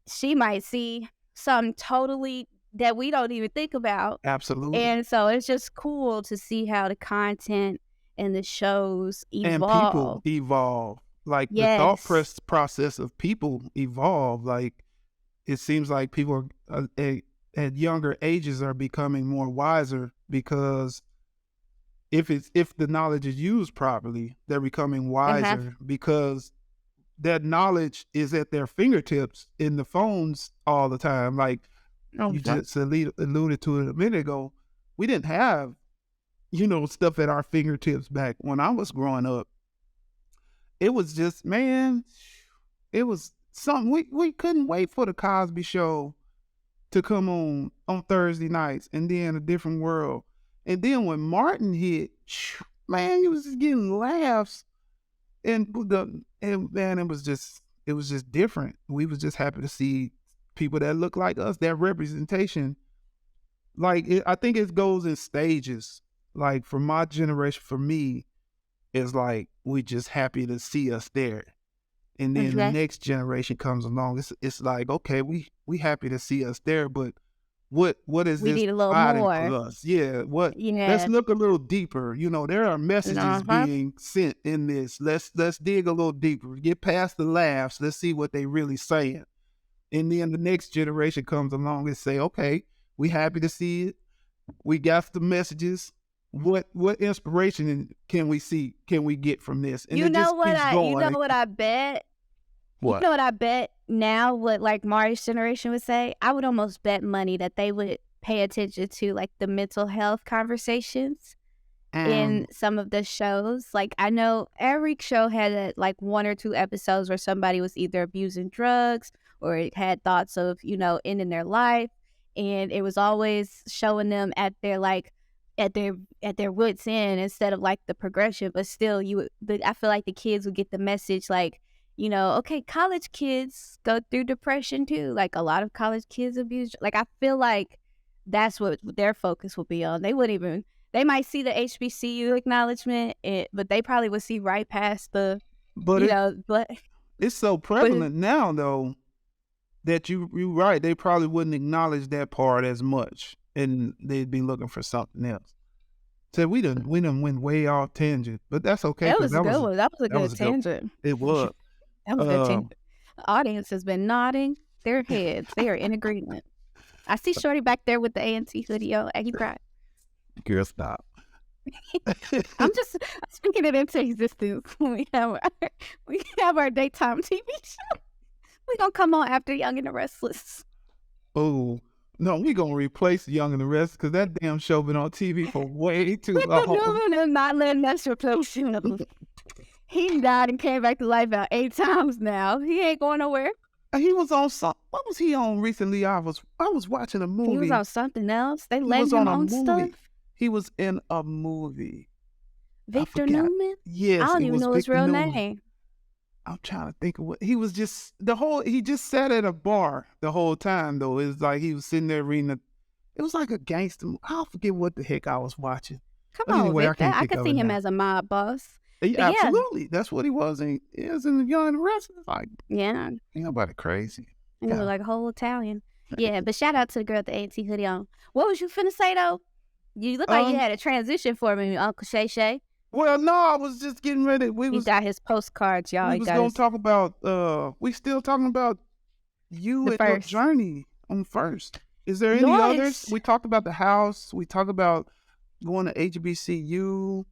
she might see something totally that we don't even think about. Absolutely. And so it's just cool to see how the content and the shows evolve. And people evolve. Like the thought process of people evolve. Like it seems like people at younger ages are becoming more wiser because if the knowledge is used properly, they're becoming wiser because that knowledge is at their fingertips in the phones all the time. Like you just alluded to it a minute ago. We didn't have, stuff at our fingertips back when I was growing up. It was just, man, it was something. We couldn't wait for the Cosby Show to come on Thursday nights, and then A Different World. And then when Martin hit, man, he was just getting laughs. And man, it was just different. We was just happy to see people that look like us, that representation. Like, I think it goes in stages. Like, for my generation, for me, it's like, we just happy to see us there. And then the next generation comes along. It's like, okay, we happy to see us there, but what is we this need a little more for us? Yeah, let's look a little deeper. There are messages being sent in this. Let's dig a little deeper. Get past the laughs. Let's see what they really saying. And then the next generation comes along and say, okay, we happy to see it. We got the messages. What inspiration can we get from this? And you know what I bet? What? You know what I bet now, what like Mari's generation would say? I would almost bet money that they would pay attention to like the mental health conversations in some of the shows. Like I know every show had like 1 or 2 episodes where somebody was either abusing drugs or it had thoughts of, ending their life. And it was always showing them at their wits' end instead of like the progression. But still, I feel like the kids would get the message like, okay, college kids go through depression too. Like a lot of college kids abuse. Like I feel like that's what their focus will be on. They might see the HBCU acknowledgement, but they probably would see right past the, but it's so prevalent now though that you're right. They probably wouldn't acknowledge that part as much, and they'd be looking for something else. So we done went way off tangent, but that's okay. That was a good one. That was a good tangent. It was. That was a good tangent. The audience has been nodding their heads. They are in agreement. I see Shorty back there with the A&T hoodie on. Aggie Pride. Girl, stop. I'm just speaking it into existence. We have our daytime TV show. We gonna come on after Young and the Restless. Oh. No, we gonna replace Young and the Restless because that damn show been on TV for way too long. No, not letting us replace him. He died and came back to life about 8 times now. He ain't going nowhere. He was on what was he on recently? I was watching a movie. He was on something else. They let him on stuff. He was in a movie. Victor Newman? Yes. I don't even know his real name. I'm trying to think of what he was he just sat at a bar the whole time though. It was like he was sitting there reading it was like a gangster movie. I'll forget what the heck I was watching. Come on, Victor. I could see him as a mob boss. Absolutely. Yeah. That's what he was. He was in the Young and the Restless. Like, yeah. Ain't nobody crazy. He looked like a whole Italian. Yeah, but shout out to the girl with the A&T hoodie on. What was you finna say though? You look like you had a transition for me, Uncle Shay Shay. Well, no, I was just getting ready. He got his postcards, y'all. We was going to talk about, we still talking about you and your journey on First. Is there any others? We talked about the house. We talked about going to HBCU.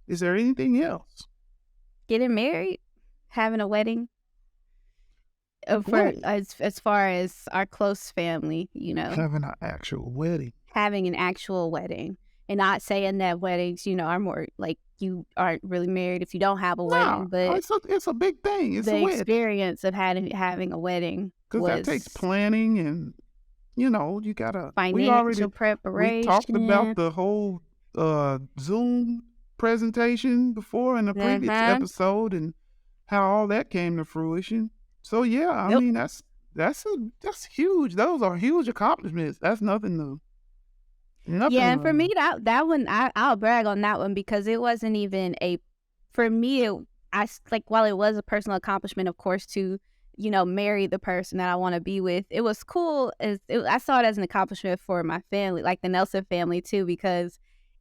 Is there anything else? Getting married, having a wedding. As far as our close family, Having an actual wedding. Having an actual wedding. And not saying that weddings, are more like you aren't really married if you don't have a wedding, but it's a big thing. It's the experience of having a wedding because that takes planning and you gotta financial preparation. We talked about the whole Zoom presentation before in the previous episode and how all that came to fruition. So yeah, I mean that's huge. Those are huge accomplishments. That's nothing new. Yeah, Nothing and for wrong. me, that one, I'll brag on that one because it wasn't even a for me, like, while it was a personal accomplishment, of course, to, marry the person that I wanna be with, it was cool I saw it as an accomplishment for my family, like the Nelson family too, because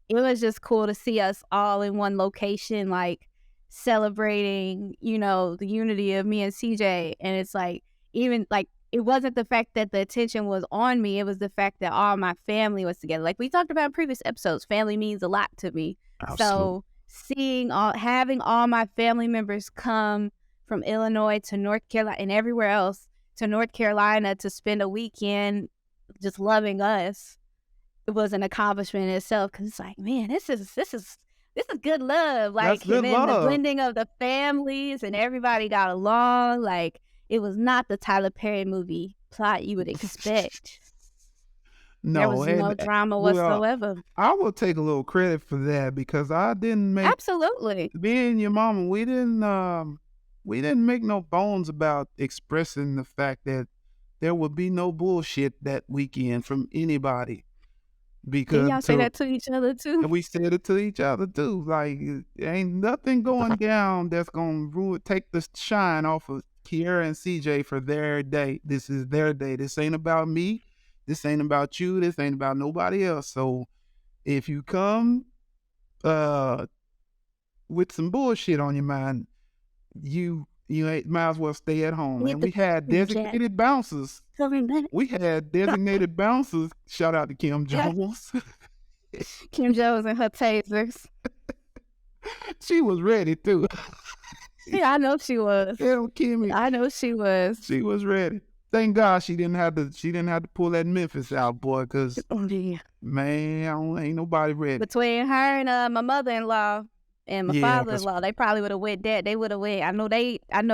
it was just cool to see us all in one location, like, celebrating, the unity of me and CJ, and it's like, even, like, it wasn't the fact that the attention was on me, it was the fact that all my family was together. Like we talked about in previous episodes, family means a lot to me. Absolutely. So, having all my family members come from Illinois to North Carolina and everywhere else to North Carolina to spend a weekend just loving us, it was an accomplishment in itself because it's like, man, this is good love. That's Like, and good then the love. blending of the families and everybody got along. Like, it was not the Tyler Perry movie plot you would expect. There No, was and no drama well, whatsoever. I will take a little credit for that because I didn't make Absolutely. me and your mama. We didn't make no bones about expressing the fact that there would be no bullshit that weekend from anybody Didn't because y'all say that to each other too? and we said it to each other too. Like, ain't nothing going down that's gonna take the shine off of Kiara and CJ for their day. This is their day. This ain't about me. This ain't about you. This ain't about nobody else. So if you come uh with some bullshit on your mind, you ain't might as well stay at home. Need And the we had Jack. designated bouncers. Coming back. We had designated bouncers. Shout out to Kim Yeah. Jones. Kim Jones and her tasers. She was ready too. Yeah, I know she was. Hell, Kimmy, I know she was. she was ready. Thank God she didn't have to pull that Memphis out, boy, cause Oh, yeah. man, ain't nobody ready. Between her and my mother-in-law and my Yeah, cause father-in-law, they probably would have went that. They would have went. I know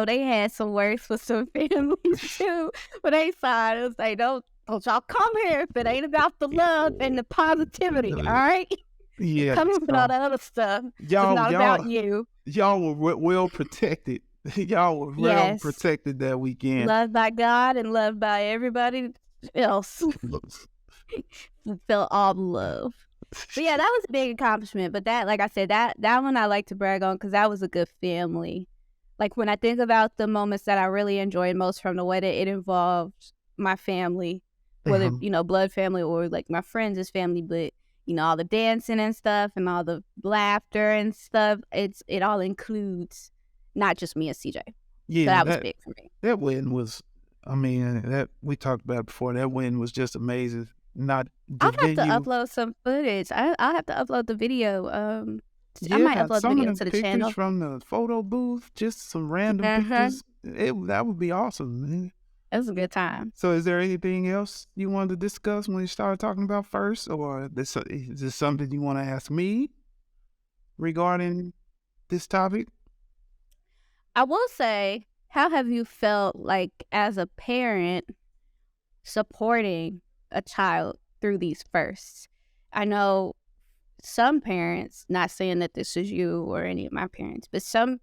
they had some words for some families too. But they saw it. It was like, don't y'all come here if it ain't about the love and the positivity. All right, yeah, come here with all the other stuff. It's y'all not about y'all you. y'all were well protected. Y'all were well Yes, protected that weekend. loved by God and loved by everybody else. Felt all the love. But yeah, that was a big accomplishment. But that, like I said, that one I like to brag on because that was a good family. Like when I think about the moments that I really enjoyed most from the wedding, it involved my family, whether blood family or like my friends' family. But all the dancing and stuff and all the laughter and stuff. It all includes not just me and CJ. So Yeah, that was big for me. that win was. I mean, that we talked about before. That win was just amazing. Not the I'll have to venue. upload some footage. I'll have to upload the video. I might Yeah, upload the some of video the to the pictures channel. from the photo booth, just some random Uh-huh. pictures. That would be awesome, man. It was a good time. So, is there anything else you wanted to discuss when you started talking about first, or is this something you want to ask me regarding this topic? I will say, how have you felt like as a parent supporting a child through these firsts? I know some parents, not saying that this is you or any of my parents, but some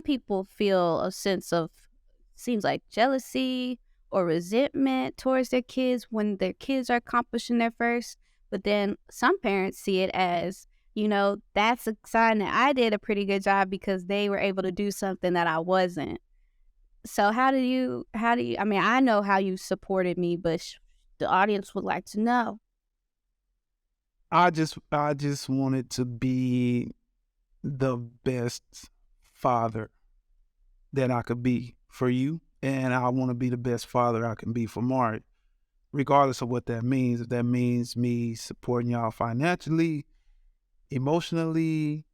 people feel a sense of seems like jealousy or resentment towards their kids when their kids are accomplishing their first. But then some parents see it as, that's a sign that I did a pretty good job because they were able to do something that I wasn't. So I mean, I know how you supported me, but the audience would like to know. I just wanted to be the best father that I could be for you, and I want to be the best father I can be for Mark, regardless of what that means. If that means me supporting y'all financially, emotionally,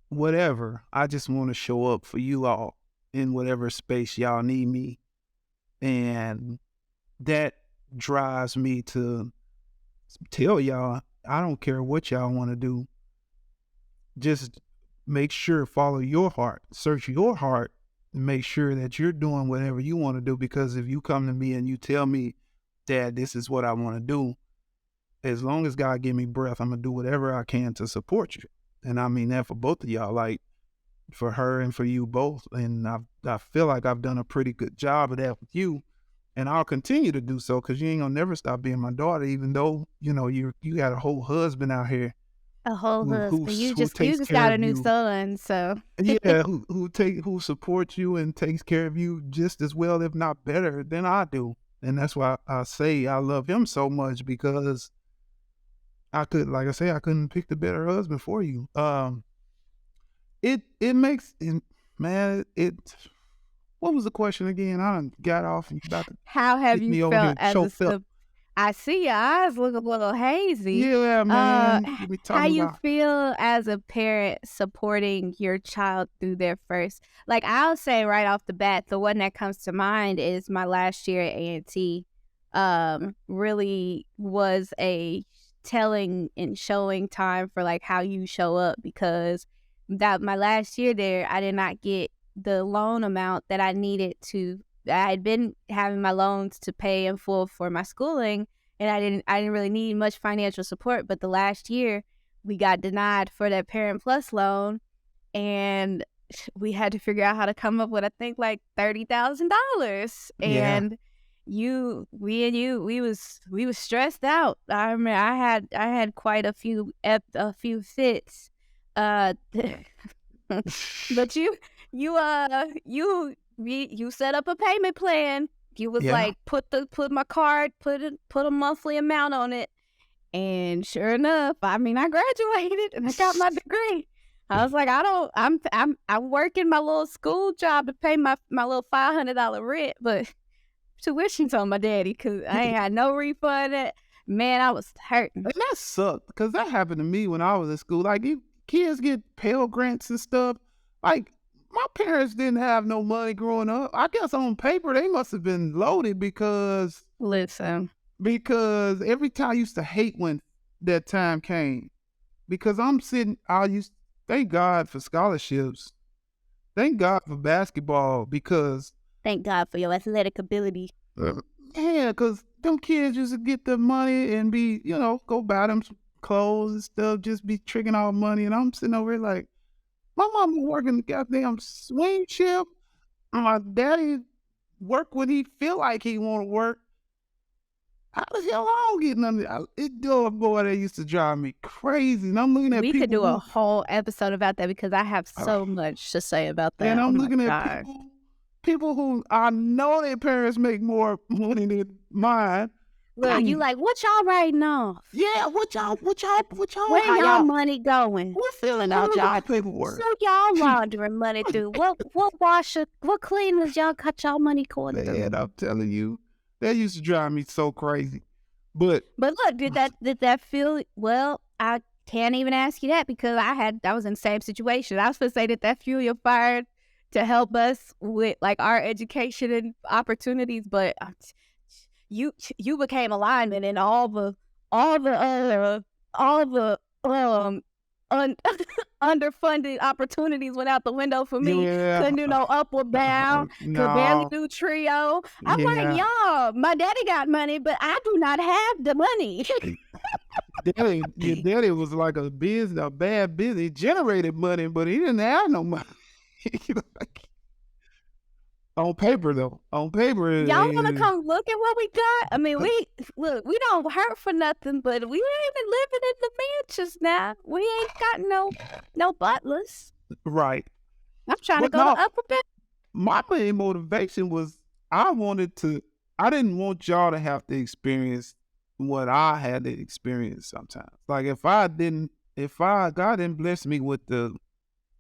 whatever, I just want to show up for you all in whatever space y'all need me. And that drives me to tell y'all, I don't care what y'all want to do. Just make sure, follow your heart, search your heart, and make sure that you're doing whatever you want to do. Because if you come to me and you tell me, Dad, this is what I want to do, as long as God give me breath, I'm going to do whatever I can to support you. And I mean that for both of y'all, like for her and for you both. And I feel like I've done a pretty good job of that with you. and I'll continue to do so because you ain't gonna never stop being my daughter, even though you got a whole husband out here A whole husband. who You takes just care got a of new you. son, so Yeah, who supports you and takes care of you just as well, if not better, than I do. And that's why I say I love him so much, because like I say, I couldn't pick the better husband for you. It makes it, man. It What was the question again? I done got off and you about to how have hit you me over felt here as a choked up. I see your eyes look a little hazy. Yeah, man. You be How talking you about. feel as a parent supporting your child through their first? Like I'll say right off the bat, the one that comes to mind is my last year at A&T. Really was a telling and showing time for like how you show up, because that my last year there, I did not get the loan amount that I needed to. I had been having my loans to pay in full for my schooling, and I didn't really need much financial support. But the last year, we got denied for that Parent Plus loan, and we had to figure out how to come up with, I think, like $30,000. Yeah, And we was stressed out. I mean, I had quite a few fits. Uh, but you set up a payment plan. You was yeah. like, put my card, put a monthly amount on it. And sure enough, I mean, I graduated and I got my degree. I was like, I'm working my little school job to pay my little $500 rent, but tuition's on my daddy, because I ain't had no refund. Man, I was hurting. And that sucked, because that happened to me when I was in school. Like, kids get Pell Grants and stuff. Like, my parents didn't have no money growing up. I guess on paper they must have been loaded, because Listen, every time I used to hate when that time came, because thank God for scholarships. Thank God for basketball, because thank God for your athletic ability. yeah, because them kids used to get the money and be, go buy them some clothes and stuff, just be tricking all money. And I'm sitting over here like, my mama working the goddamn swing shift. My daddy work when he feel like he want to work. How the hell I don't get none of it? Oh boy, that used to drive me crazy. And I'm looking at We people could do a who, whole episode about that, because I have so much to say about and that. Oh I'm my looking at God. people who I know their parents make more money than mine. Look, you like, what y'all writing off? Yeah, Where how y'all money going? we're filling out y'all paperwork. So y'all laundering money through. What cleaners y'all cut y'all money going through? Man, I'm telling you, that used to drive me so crazy. But look, did that feel well? I can't even ask you that, because I was in the same situation. I was supposed to say, did that fuel your fire to help us with like our education and opportunities? But you became a lineman, and all the underfunded opportunities went out the window for me. yeah, Couldn't do no up or down. Could barely no, do trio. I'm like, yeah, y'all, my daddy got money, but I do not have the money. your daddy was like a bad business. He generated money, but he didn't have no money. On paper, though. On paper, Y'all want to come look at what we got? I mean, we don't hurt for nothing, but we ain't even living in the mansions now. We ain't got no butlers. right. I'm trying to But go no, to Upper Bay. my main motivation was I didn't want y'all to have to experience what I had to experience sometimes. Like, if God didn't bless me with the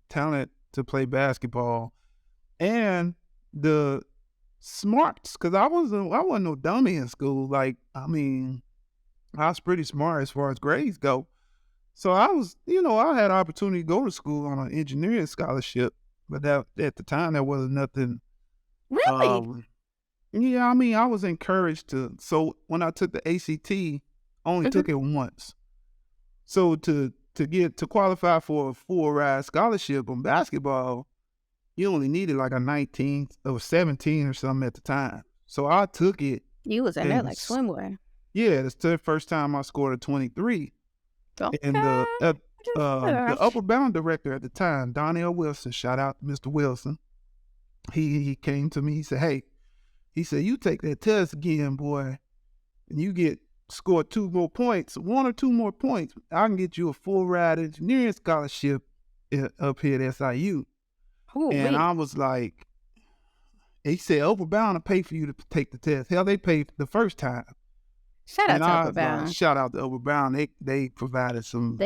talent to play basketball and the smarts, because I wasn't no dummy in school. Like, I mean, I was pretty smart as far as grades go. So I had opportunity to go to school on an engineering scholarship, but that at the time there wasn't nothing. Really? Yeah, I mean, I was encouraged to. So when I took the ACT, I only took it once. So to qualify for a full ride scholarship on basketball, you only needed like a 19 or 17 or something at the time. So I took it. You was in there like swimwear. Yeah, it's the first time I scored a 23. Okay. And the upper bound director at the time, Donnell Wilson, shout out to Mr. Wilson. He came to me. He said, "Hey," He said, you take that test again, boy, and you score 2 more points, 1 or 2 more points, I can get you a full ride engineering scholarship up here at SIU. And I was like, he said, Upward Bound will pay for you to take the test. Hell, they paid the first time. Shout out to Upward Bound. Shout out to Upward Bound. They provided some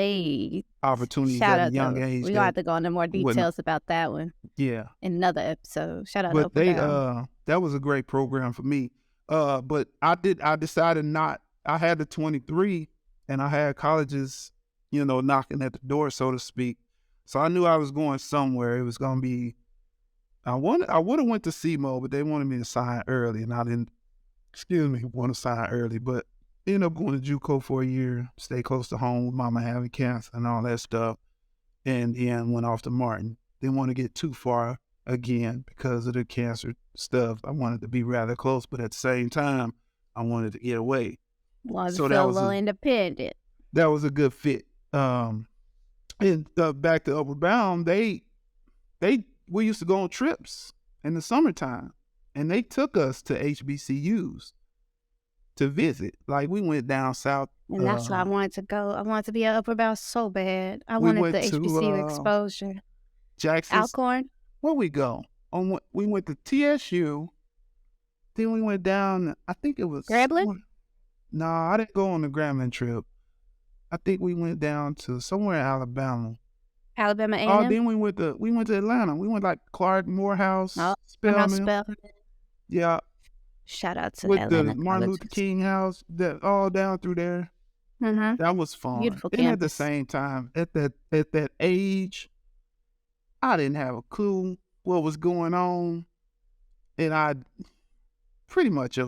opportunities at a young age. We're going to have to go into more details about that one. Yeah. In another episode. Shout out to Upward Bound. That was a great program for me. But I decided not. I had the 23 and I had colleges, knocking at the door, so to speak. So I knew I was going somewhere. It was going to be, I would have went to SEMO, but they wanted me to sign early, and I didn't, want to sign early, but ended up going to JUCO for a year, stay close to home with mama having cancer and all that stuff, and then went off to Martin. Didn't want to get too far again because of the cancer stuff. I wanted to be rather close, but at the same time, I wanted to get away. So that was a little independent. That was a good fit. And back to Upward Bound, we used to go on trips in the summertime, and they took us to HBCUs to visit. Like, we went down south. And that's why I wanted to go. I wanted to be at Upward Bound so bad. I wanted the HBCU exposure. Jackson. Alcorn. Where we go? We went to TSU. Then we went down, I think it was... Grambling? No, I didn't go on the Grambling trip. I think we went down to somewhere in Alabama. Alabama A&M? Oh, then we went to Atlanta. We went like Clark, Morehouse, Spelman. Yeah. Shout out to with Atlanta the Martin Luther King house, that all down through there. Mm-hmm. That was fun. Beautiful and campus. At the same time, at that age, I didn't have a clue what was going on, and I pretty much I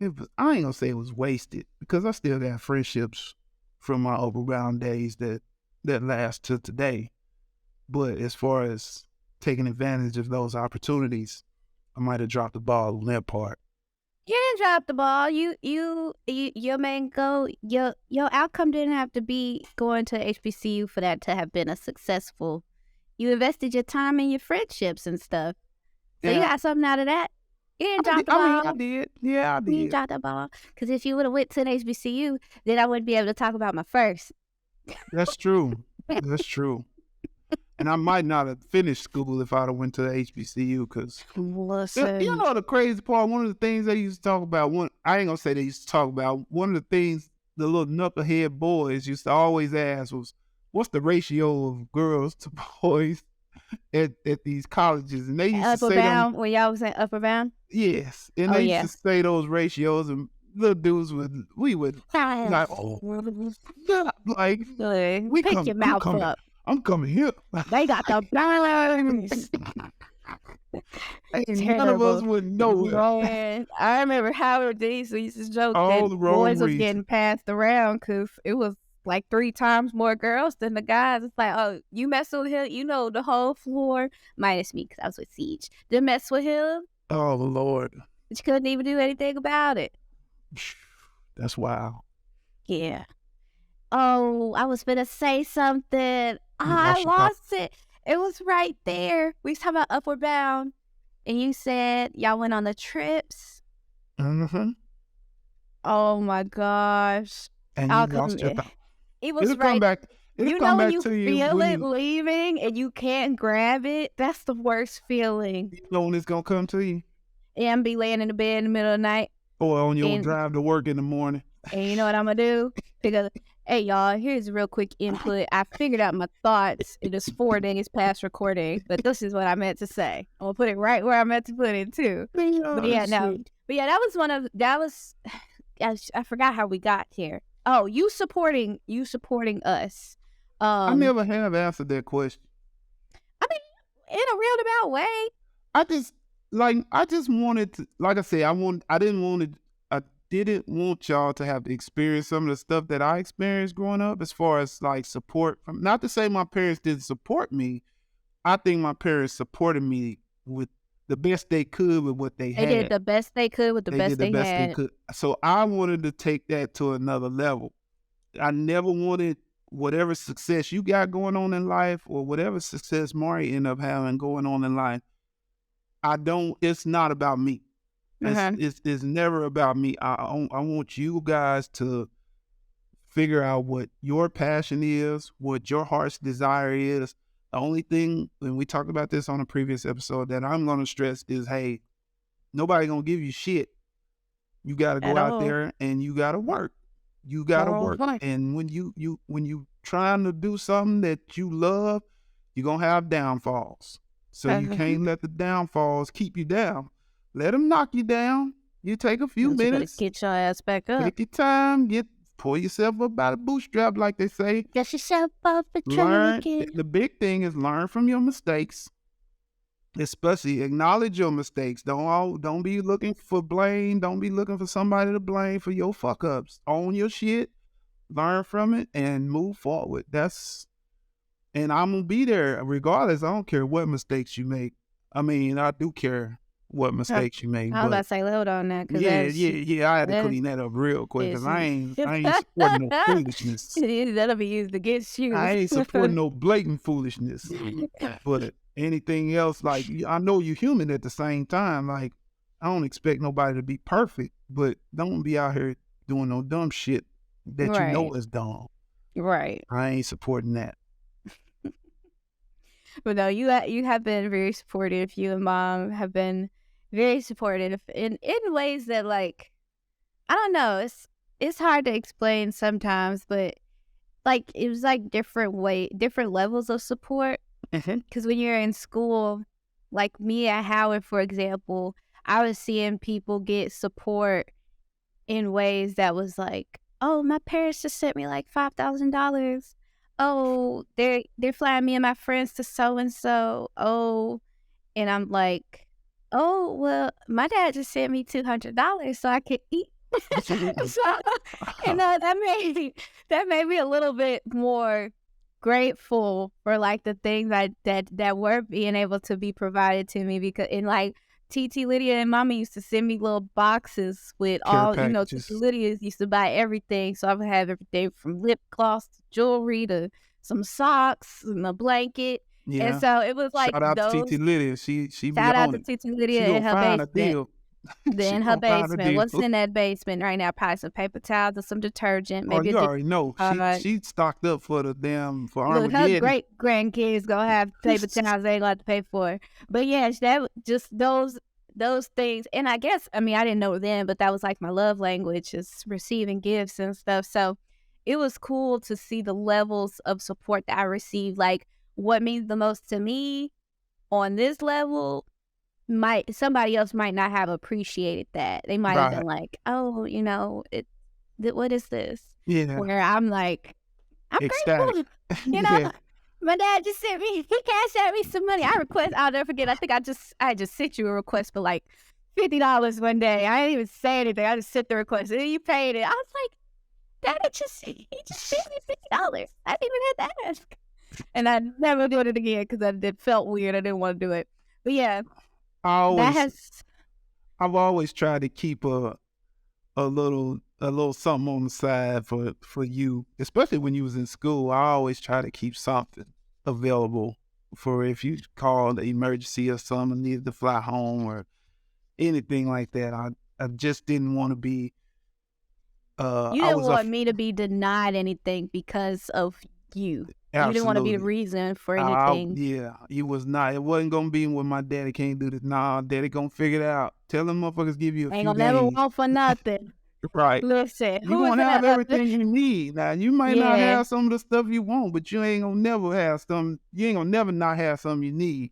ain't gonna say it was wasted, because I still got friendships from my Upward Bound days that last to today. But as far as taking advantage of those opportunities, I might have dropped the ball on that part. You didn't drop the ball. Your main goal, your outcome didn't have to be going to HBCU for that to have been a successful. You invested your time and your friendships and stuff. So you got something out of that. You didn't drop the ball. I did. Yeah, I did. You didn't drop the ball. Because if you would have went to an HBCU, then I wouldn't be able to talk about my first. That's true. That's true. And I might not have finished school if I'd have went to the HBCU, because you know the crazy part, one of the things they used to talk about, I ain't gonna say they used to talk about, one of the things the little knucklehead boys used to always ask was, what's the ratio of girls to boys at these colleges? And they used to say Bound, when y'all was at Upward Bound? Yes. And they used to say those ratios, and little dudes we would like, like, we pick your mouth up. I'm coming here. They got the balance. None of us would know it. I remember Howard Dees used to joke that boys was getting passed around because it was like 3 times more girls than the guys. It's like, oh, you mess with him, the whole floor, minus me because I was with Siege. Didn't mess with him. Oh, Lord. But you couldn't even do anything about it. That's wild. Yeah. Oh, I was gonna say something. I lost it. It was right there. We was talking about Upward Bound, and you said y'all went on the trips. Mm-hmm. Oh my gosh! And you lost your thought. It was right. Come back. You know when you feel it leaving and you can't grab it? That's the worst feeling. You know when it's gonna come to you? Yeah, I'm be laying in the bed in the middle of the night. Or on your drive to work in the morning. And you know what I'm gonna do? Because, hey y'all, here's a real quick input. I figured out my thoughts. It is 4 days past recording, but this is what I meant to say. I'm gonna put it right where I meant to put it too. But yeah, that was I forgot how we got here. Oh, you supporting us. I never have answered that question. I mean, in a roundabout way. I just wanted to, like I said, I didn't want y'all to have to experience some of the stuff that I experienced growing up, as far as like support from, not to say my parents didn't support me. I think my parents supported me with the best they could with what they had. They did the best they could with the best they had. So I wanted to take that to another level. I never wanted whatever success you got going on in life, or whatever success Mari ended up having going on in life. It's not about me. It's never about me. I want you guys to figure out what your passion is, what your heart's desire is. The only thing, and we talked about this on a previous episode, that I'm going to stress is, hey, nobody going to give you shit. You got to go out there and you got to work. You got to work. And when you trying to do something that you love, you're going to have downfalls. So you can't let the downfalls keep you down. Let them knock you down. You take a few minutes. Get your ass back up. Take your time. Pull yourself up by the bootstrap, like they say. Get yourself up and try again. The big thing is learn from your mistakes. Especially acknowledge your mistakes. Don't be looking for blame. Don't be looking for somebody to blame for your fuck ups. Own your shit, learn from it, and move forward. And I'm gonna be there regardless. I don't care what mistakes you make. I mean, I do care what mistakes you make. I was about to say, hold on now. Yeah. I had to clean that up real quick because I ain't supporting no foolishness. That'll be used against you. I ain't supporting no blatant foolishness. But anything else, like, I know you're human at the same time. Like, I don't expect nobody to be perfect, but don't be out here doing no dumb shit that you know is dumb. Right. I ain't supporting that. But no, you have been very supportive. You and Mom have been very supportive in ways that, like, I don't know. It's hard to explain sometimes, but like it was like different levels of support. Because when you're in school, like me at Howard, for example, I was seeing people get support in ways that was like, oh, my parents just sent me like $5,000. Oh, they're flying me and my friends to so and so. Oh, and I'm like, oh, well, my dad just sent me $200 so I could eat. That made me a little bit more grateful for like the things that were being able to be provided to me, because in like TT Lydia and Mama used to send me little boxes with all, TT Lydia used to buy everything. So I would have everything from lip gloss to jewelry to some socks and a blanket. Yeah. And so it was like, shout out to TT Lydia. She shout out to TT Lydia in her basement. In her basement. What's in that basement right now? Probably some paper towels or some detergent. Maybe you already know. She stocked up for Armageddon. Look, her great grandkids gonna have paper towels they ain't got to pay for. But yeah, that just those things. And I guess, I mean, I didn't know then, but that was like my love language, is receiving gifts and stuff. So it was cool to see the levels of support that I received. Like, what means the most to me on this level, somebody else might not have appreciated that. They might have been like, oh, what is this? Yeah. Where I'm like, I'm ecstatic. Grateful. My dad just sent me, he cashed out me some money. I'll never forget. I think I just sent you a request for like $50 one day. I didn't even say anything. I just sent the request and you paid it. I was like, Dad, he just sent me $50. I didn't even have to ask. And I never did it again because it felt weird. I didn't want to do it. But yeah. I've always tried to keep a little something on the side for you, especially when you was in school. I always try to keep something available for if you called an emergency or something, needed to fly home or anything like that. I just didn't want to be. You didn't want me to be denied anything because of you. Absolutely. You didn't want to be the reason for anything. Yeah, you was not. It wasn't going to be when my daddy can't do this. Nah, daddy going to figure it out. Tell them motherfuckers give you a few days. Ain't going to never want for nothing. Right. Listen. You going to have everything you need. Now, you might not have some of the stuff you want, but you ain't going to never have some. You ain't going to never not have something you need.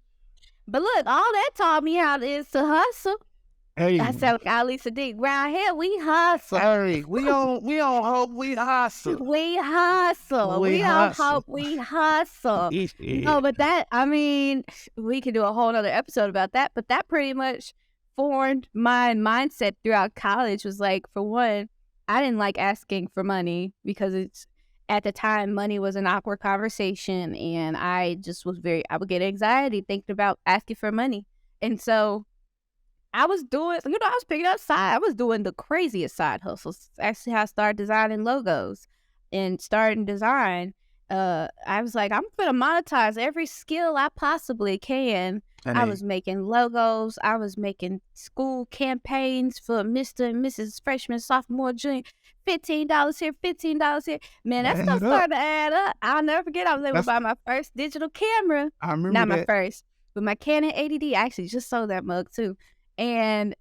But look, all that taught me how it is to hustle. Hey. I said, Lisa D, round here, we hustle. Hey, we don't hope we hustle. We hustle. We don't hope we hustle. No, but that, I mean, we could do a whole other episode about that, but that pretty much formed my mindset throughout college. Was like, for one, I didn't like asking for money because at the time, money was an awkward conversation, and I just was I would get anxiety thinking about asking for money. And so I was doing, I was picking up I was doing the craziest side hustles. Actually, how I started designing logos and starting design. I was like, I'm going to monetize every skill I possibly can I was making logos. I was making school campaigns for Mr. and Mrs. Freshman, sophomore, junior. $15 here, $15 here. Man, that stuff started to add up. I'll never forget. I was able to buy my first digital camera. I remember Not my first, but my Canon 80D. I actually just sold that mug too. And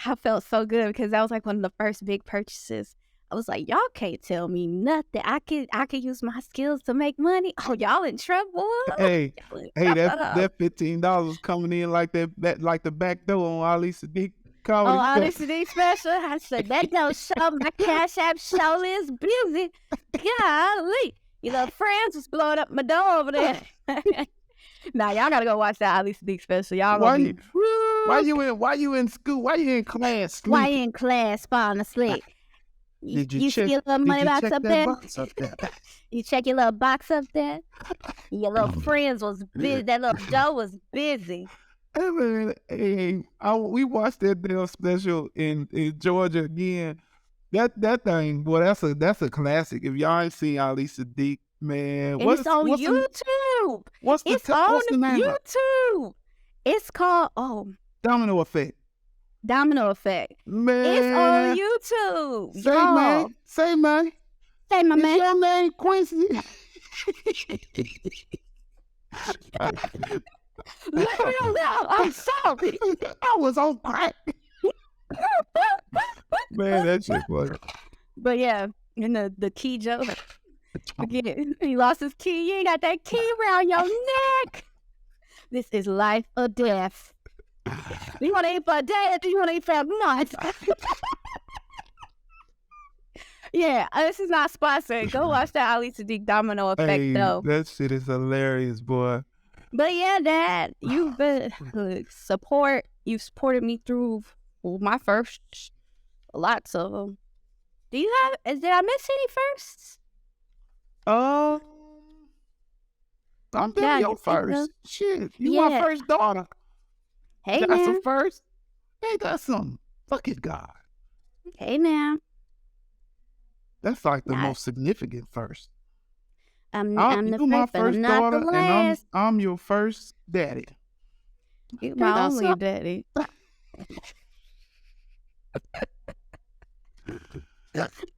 I felt so good because that was like one of the first big purchases. I was like, y'all can't tell me nothing. I could use my skills to make money. Oh, y'all in trouble. Hey, that $15 coming in like that like the back door on Ali Sadiq comedy. Oh, Ali Sadiq special. I said that don't show. My Cash App show is busy. Golly, your little friends was blowing up my door over there. Now y'all gotta go watch that Ali Sadiq special. Y'all why you in school? Why you in class? Sleep? Why you in class falling asleep? Did you check see your little money box up there? You check your little box up there? Your little friends was busy. That little Joe was busy. Hey, man, we watched that damn special in Georgia again. That thing, boy, that's a classic. If y'all ain't seen Ali Sadiq, man, it's on YouTube. What's the name? YouTube. It's called Domino Effect. Domino Effect. Man, it's on YouTube. Say my man. Your name Quincy. Let me know. I'm sorry. I was on crack. Man, that shit was. But yeah, and the key joke. Again, he lost his key. You ain't got that key around your neck. This is life or death. Do you want to eat for a day or do you want to eat for a month? Yeah, this is not sponsored. Go watch that Ali Sadiq Domino Effect, though. That shit is hilarious, boy. But yeah, Dad, you've been you've supported me through my first lots of them. Did I miss any firsts? I'm your first. Shit, you my first daughter. Hey, that's the first. Ain't that something? Fuck it, God. Hey, now. That's like the most significant first. I'm the my first daughter, and I'm your first daddy. You're my only daddy.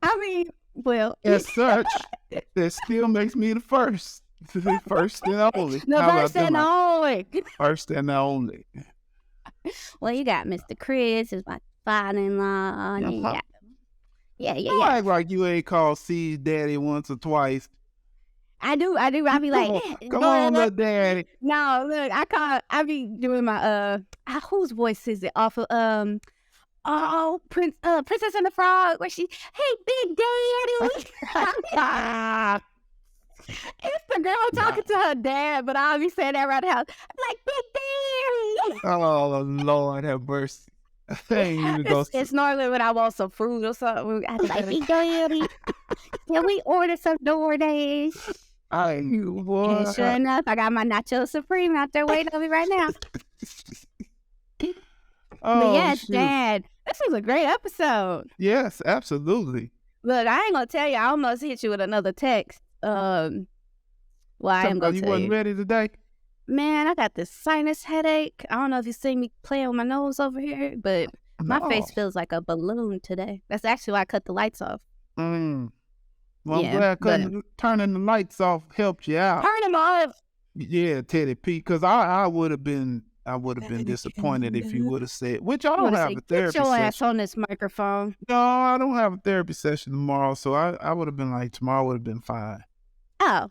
I mean, well, as such, that still makes me the first. First and only. The first and only. First and only. Well, you got Mr. Chris, who's my father-in-law. And you got, yeah. Act like you ain't called C's daddy once or twice. I do. I be like, come on, little daddy. No, look, I be doing my whose voice is it off of Princess and the Frog, where she, hey, Big Daddy. It's the girl talking to her dad, but I'll be saying that around the house. I'm like, Big Daddy. Oh, Lord have mercy. It's normally when I want some fruit or something. I be like, Big Daddy, can we order some DoorDash? Boy. And sure enough, I got my Nacho Supreme out there waiting on me right now. But yes, Dad, this was a great episode. Yes, absolutely. Look, I ain't gonna tell you, I almost hit you with another text. I am gonna tell you. You wasn't ready today? Man, I got this sinus headache. I don't know if you see me playing with my nose over here, but my face feels like a balloon today. That's actually why I cut the lights off. Well, I'm glad turning the lights off helped you out. Turn them off. Yeah, Teddy P, because I would have been disappointed if you would have said, which I don't have a therapy session. Get your ass on this microphone. No, I don't have a therapy session tomorrow, so I would have been like, tomorrow would have been fine. Oh.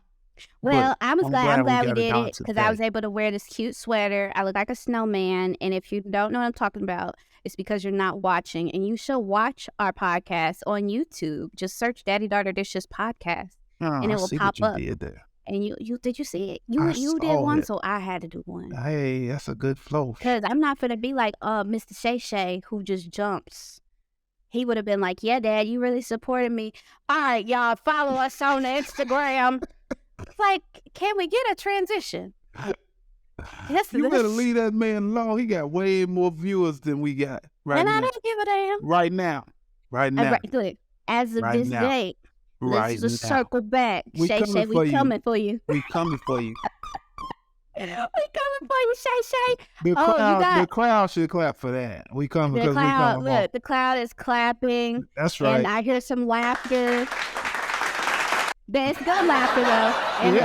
Well, I'm glad we did it because I was able to wear this cute sweater. I look like a snowman, and if you don't know what I'm talking about, it's because you're not watching, and you should watch our podcast on YouTube. Just search Daddy Daughter Dishes podcast, and it will pop up. Did there. And you did you see it? You did one, so I had to do one. Hey, that's a good flow. Because I'm not gonna be like Mr. Shay Shay who just jumps. He would have been like, yeah, Dad, you really supported me. All right, y'all, follow us on the Instagram. It's like, can we get a transition? You better leave that man alone. He got way more viewers than we got right now. And I don't give a damn. Right now. Look, as of this date, let's just circle back. Shay, we coming for you. We coming for you. coming for you, Shay Shay. The crowd should clap for that. We coming because we coming. Look, the crowd is clapping. That's right. And I hear some laughter. It's good laughter though. And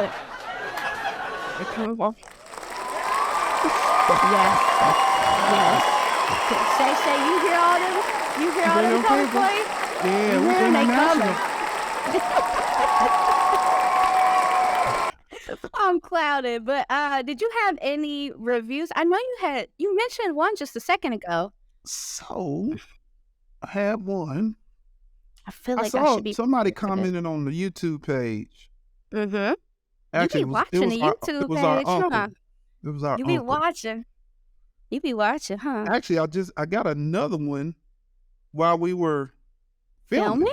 look. Yes. Shay Shay, you hear all them? You hear all them coming for you? Yeah, we're international. I'm clouded, but did you have any reviews? I know you mentioned one just a second ago. So I had one. I feel like I should be. Somebody commented on the YouTube page. Mm-hmm. Actually, you be watching the YouTube page, huh? It was our You be uncle. watching. You be watching, huh? Actually, I got another one while we were filming.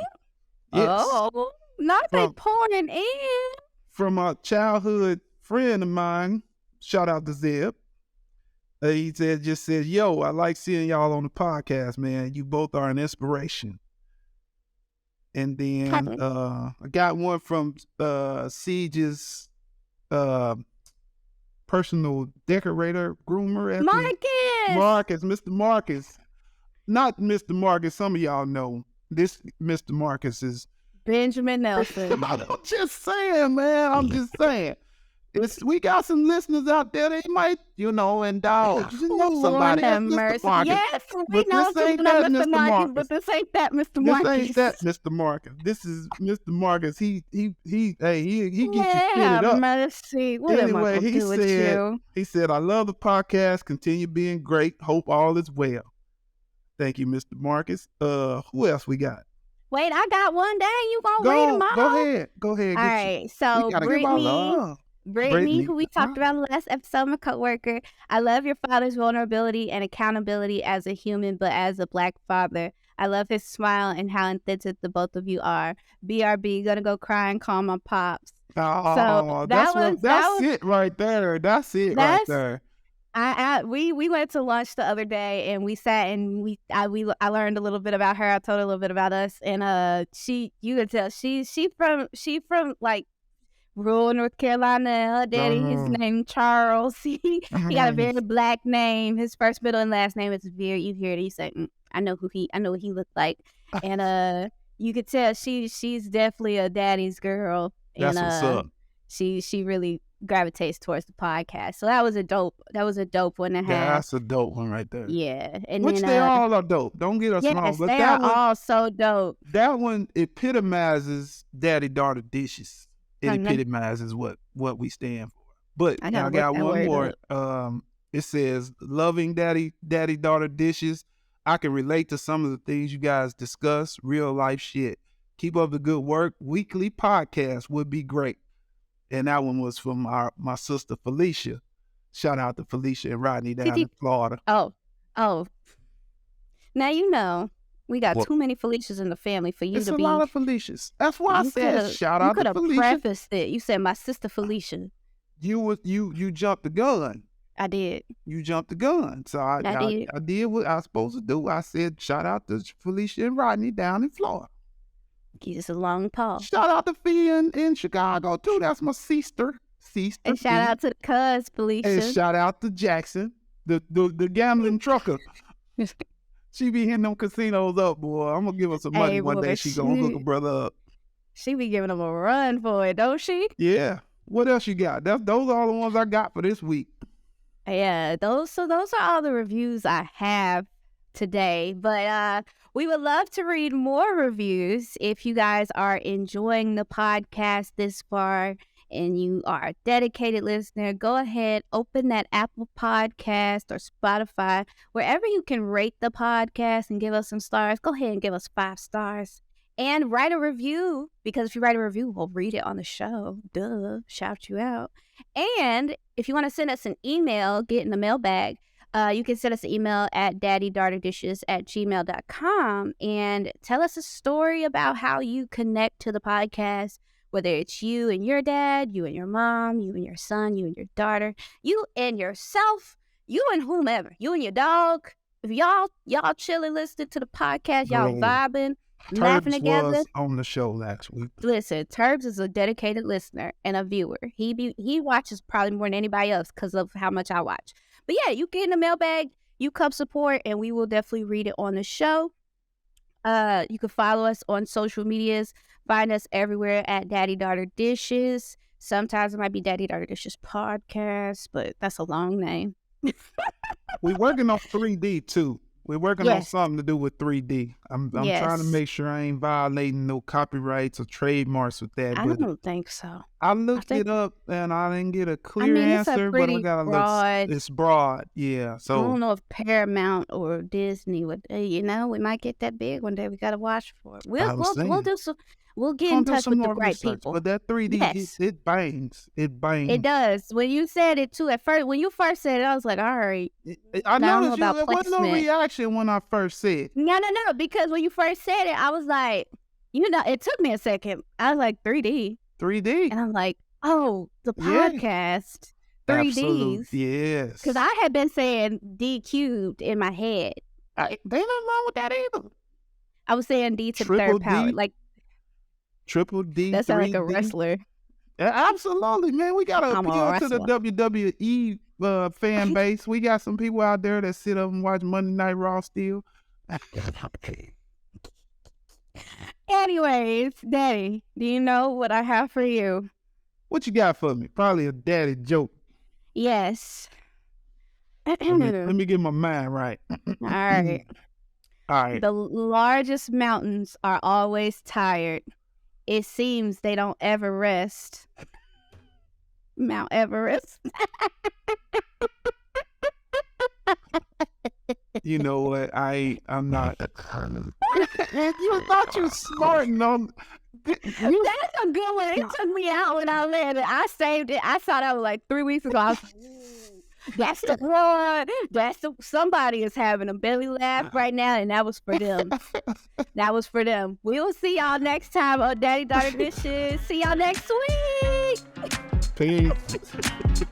Yes. Oh, not they pouring in. From a childhood friend of mine, shout out to Zeb. He just said, yo, I like seeing y'all on the podcast, man. You both are an inspiration. And then I got one from Siege's personal decorator, groomer. Mr. Marcus. Not Mr. Marcus, some of y'all know. This Mr. Marcus is Benjamin Nelson. I'm just saying, man. I'm just saying. We got some listeners out there. They might, indulge. Somebody. Mr. Marcus. Yes, we know Mr. Marcus, but this ain't that Mr. Marcus. This ain't that Mr. Marcus. This is Mr. Marcus. He gets you fitted up. Mercy. What anyway, am I gonna do with you? He said, I love the podcast. Continue being great. Hope all is well. Thank you, Mr. Marcus. Who else we got? Wait, I got one day. You gonna read them all? Go ahead. All right. So Brittany, who we talked about in the last episode, my coworker. I love your father's vulnerability and accountability as a human, but as a Black father. I love his smile and how authentic the both of you are. BRB, gonna go cry and call my pops. Oh, so that's it right there. That's it right there. We went to lunch the other day and we sat and I learned a little bit about her. I told her a little bit about us, and you could tell she from like rural North Carolina. Her daddy, his name Charles. He got a very Black name. His first, middle, and last name is Veer. You hear it? He said, I know what he looked like, and you could tell she's definitely a daddy's girl. That's what's up. She really gravitates towards the podcast. So that was a dope one to have. Yeah, that's a dope one right there. Yeah. And which they all are dope. Don't get us wrong. But they are all so dope. That one epitomizes daddy-daughter dishes. It epitomizes what we stand for. But I got one more. It says, loving daddy-daughter dishes. I can relate to some of the things you guys discuss. Real life shit. Keep up the good work. Weekly podcast would be great. And that one was from my sister Felicia. Shout out to Felicia and Rodney down in Florida. Oh. Now we got too many Felicias in the family for you to be. It's a lot of Felicias. That's why I said shout out to Felicia. You could have prefaced it. You said my sister Felicia. You jumped the gun. I did. You jumped the gun. So I did what I was supposed to do. I said shout out to Felicia and Rodney down in Florida. Give us a long pause. Shout out to Fia in Chicago too. That's my sister. And shout out to the cuz, Felicia. And shout out to Jackson, the gambling trucker. She be hitting them casinos up, boy. I'm gonna give her some money one day. She gonna hook a brother up. She be giving them a run for it, don't she? Yeah. What else you got? Those are all the ones I got for this week. Yeah, those are all the reviews I have today. But we would love to read more reviews. If you guys are enjoying the podcast this far and you are a dedicated listener, go ahead, open that Apple Podcast or Spotify, wherever you can rate the podcast and give us some stars. Go ahead and give us 5 stars and write a review, because if you write a review, we'll read it on the show. Duh, shout you out. And if you want to send us an email, get in the mailbag, you can send us an email at daddydaughterDishes@gmail.com and tell us a story about how you connect to the podcast, whether it's you and your dad, you and your mom, you and your son, you and your daughter, you and yourself, you and whomever, you and your dog. If y'all chilling listening to the podcast, y'all vibing, laughing Turbs together. was on the show last week. Listen, Turbs is a dedicated listener and a viewer. He watches probably more than anybody else because of how much I watch. But yeah, you get in the mailbag, you come support, and we will definitely read it on the show. You can follow us on social medias. Find us everywhere at Daddy Daughter Dishes. Sometimes it might be Daddy Daughter Dishes Podcast, but that's a long name. We're working on 3D too. We're working on Yes. something to do with 3D. I'm trying to Yes. make sure I ain't violating no copyrights or trademarks with that. I But don't think so. I looked think- it up and I didn't get a clear mean, it's a answer, but I pretty got to broad- look. It's broad, yeah. I So don't know if Paramount or Disney would, we might get that big one day. We got to watch for it. I was We'll saying. do some. We'll get I'll in do touch some with the more right research. people. But that 3D, Yes. it bangs. It bangs. It does. When you said it too, at first, when you first said it, I was like, all right. I don't know noticed about there wasn't no placement. reaction when I first said it. No, because when you first said it, I was like, it took me a second. I was like 3D, 3D. and I'm like, oh, the Yeah. podcast 3Ds. Absolute, yes. Because I had been saying D cubed in my head. They ain't nothing wrong with that either. I was saying D to the Triple third power. D, Like, Triple D, that sounds like a 3D. wrestler. Yeah, absolutely, man. We got to I'm a appeal to the wrestler. WWE fan base. We got some people out there that sit up and watch Monday Night Raw still. Anyways, Daddy, do you know what I have for you? What you got for me? Probably a daddy joke. Yes. Let me get my mind right. All right. All right. The largest mountains are always tired. It seems they don't ever rest. Mount Everest. You know what? I'm not. You thought you were smart on. That's a good one. It took me out when I landed. I saved it. I saw that was like 3 weeks ago. I was like, that's the one. Somebody is having a belly laugh right now, and that was for them. That was for them. We will see y'all next time on Daddy Daughter Dishes. See y'all next week. Peace.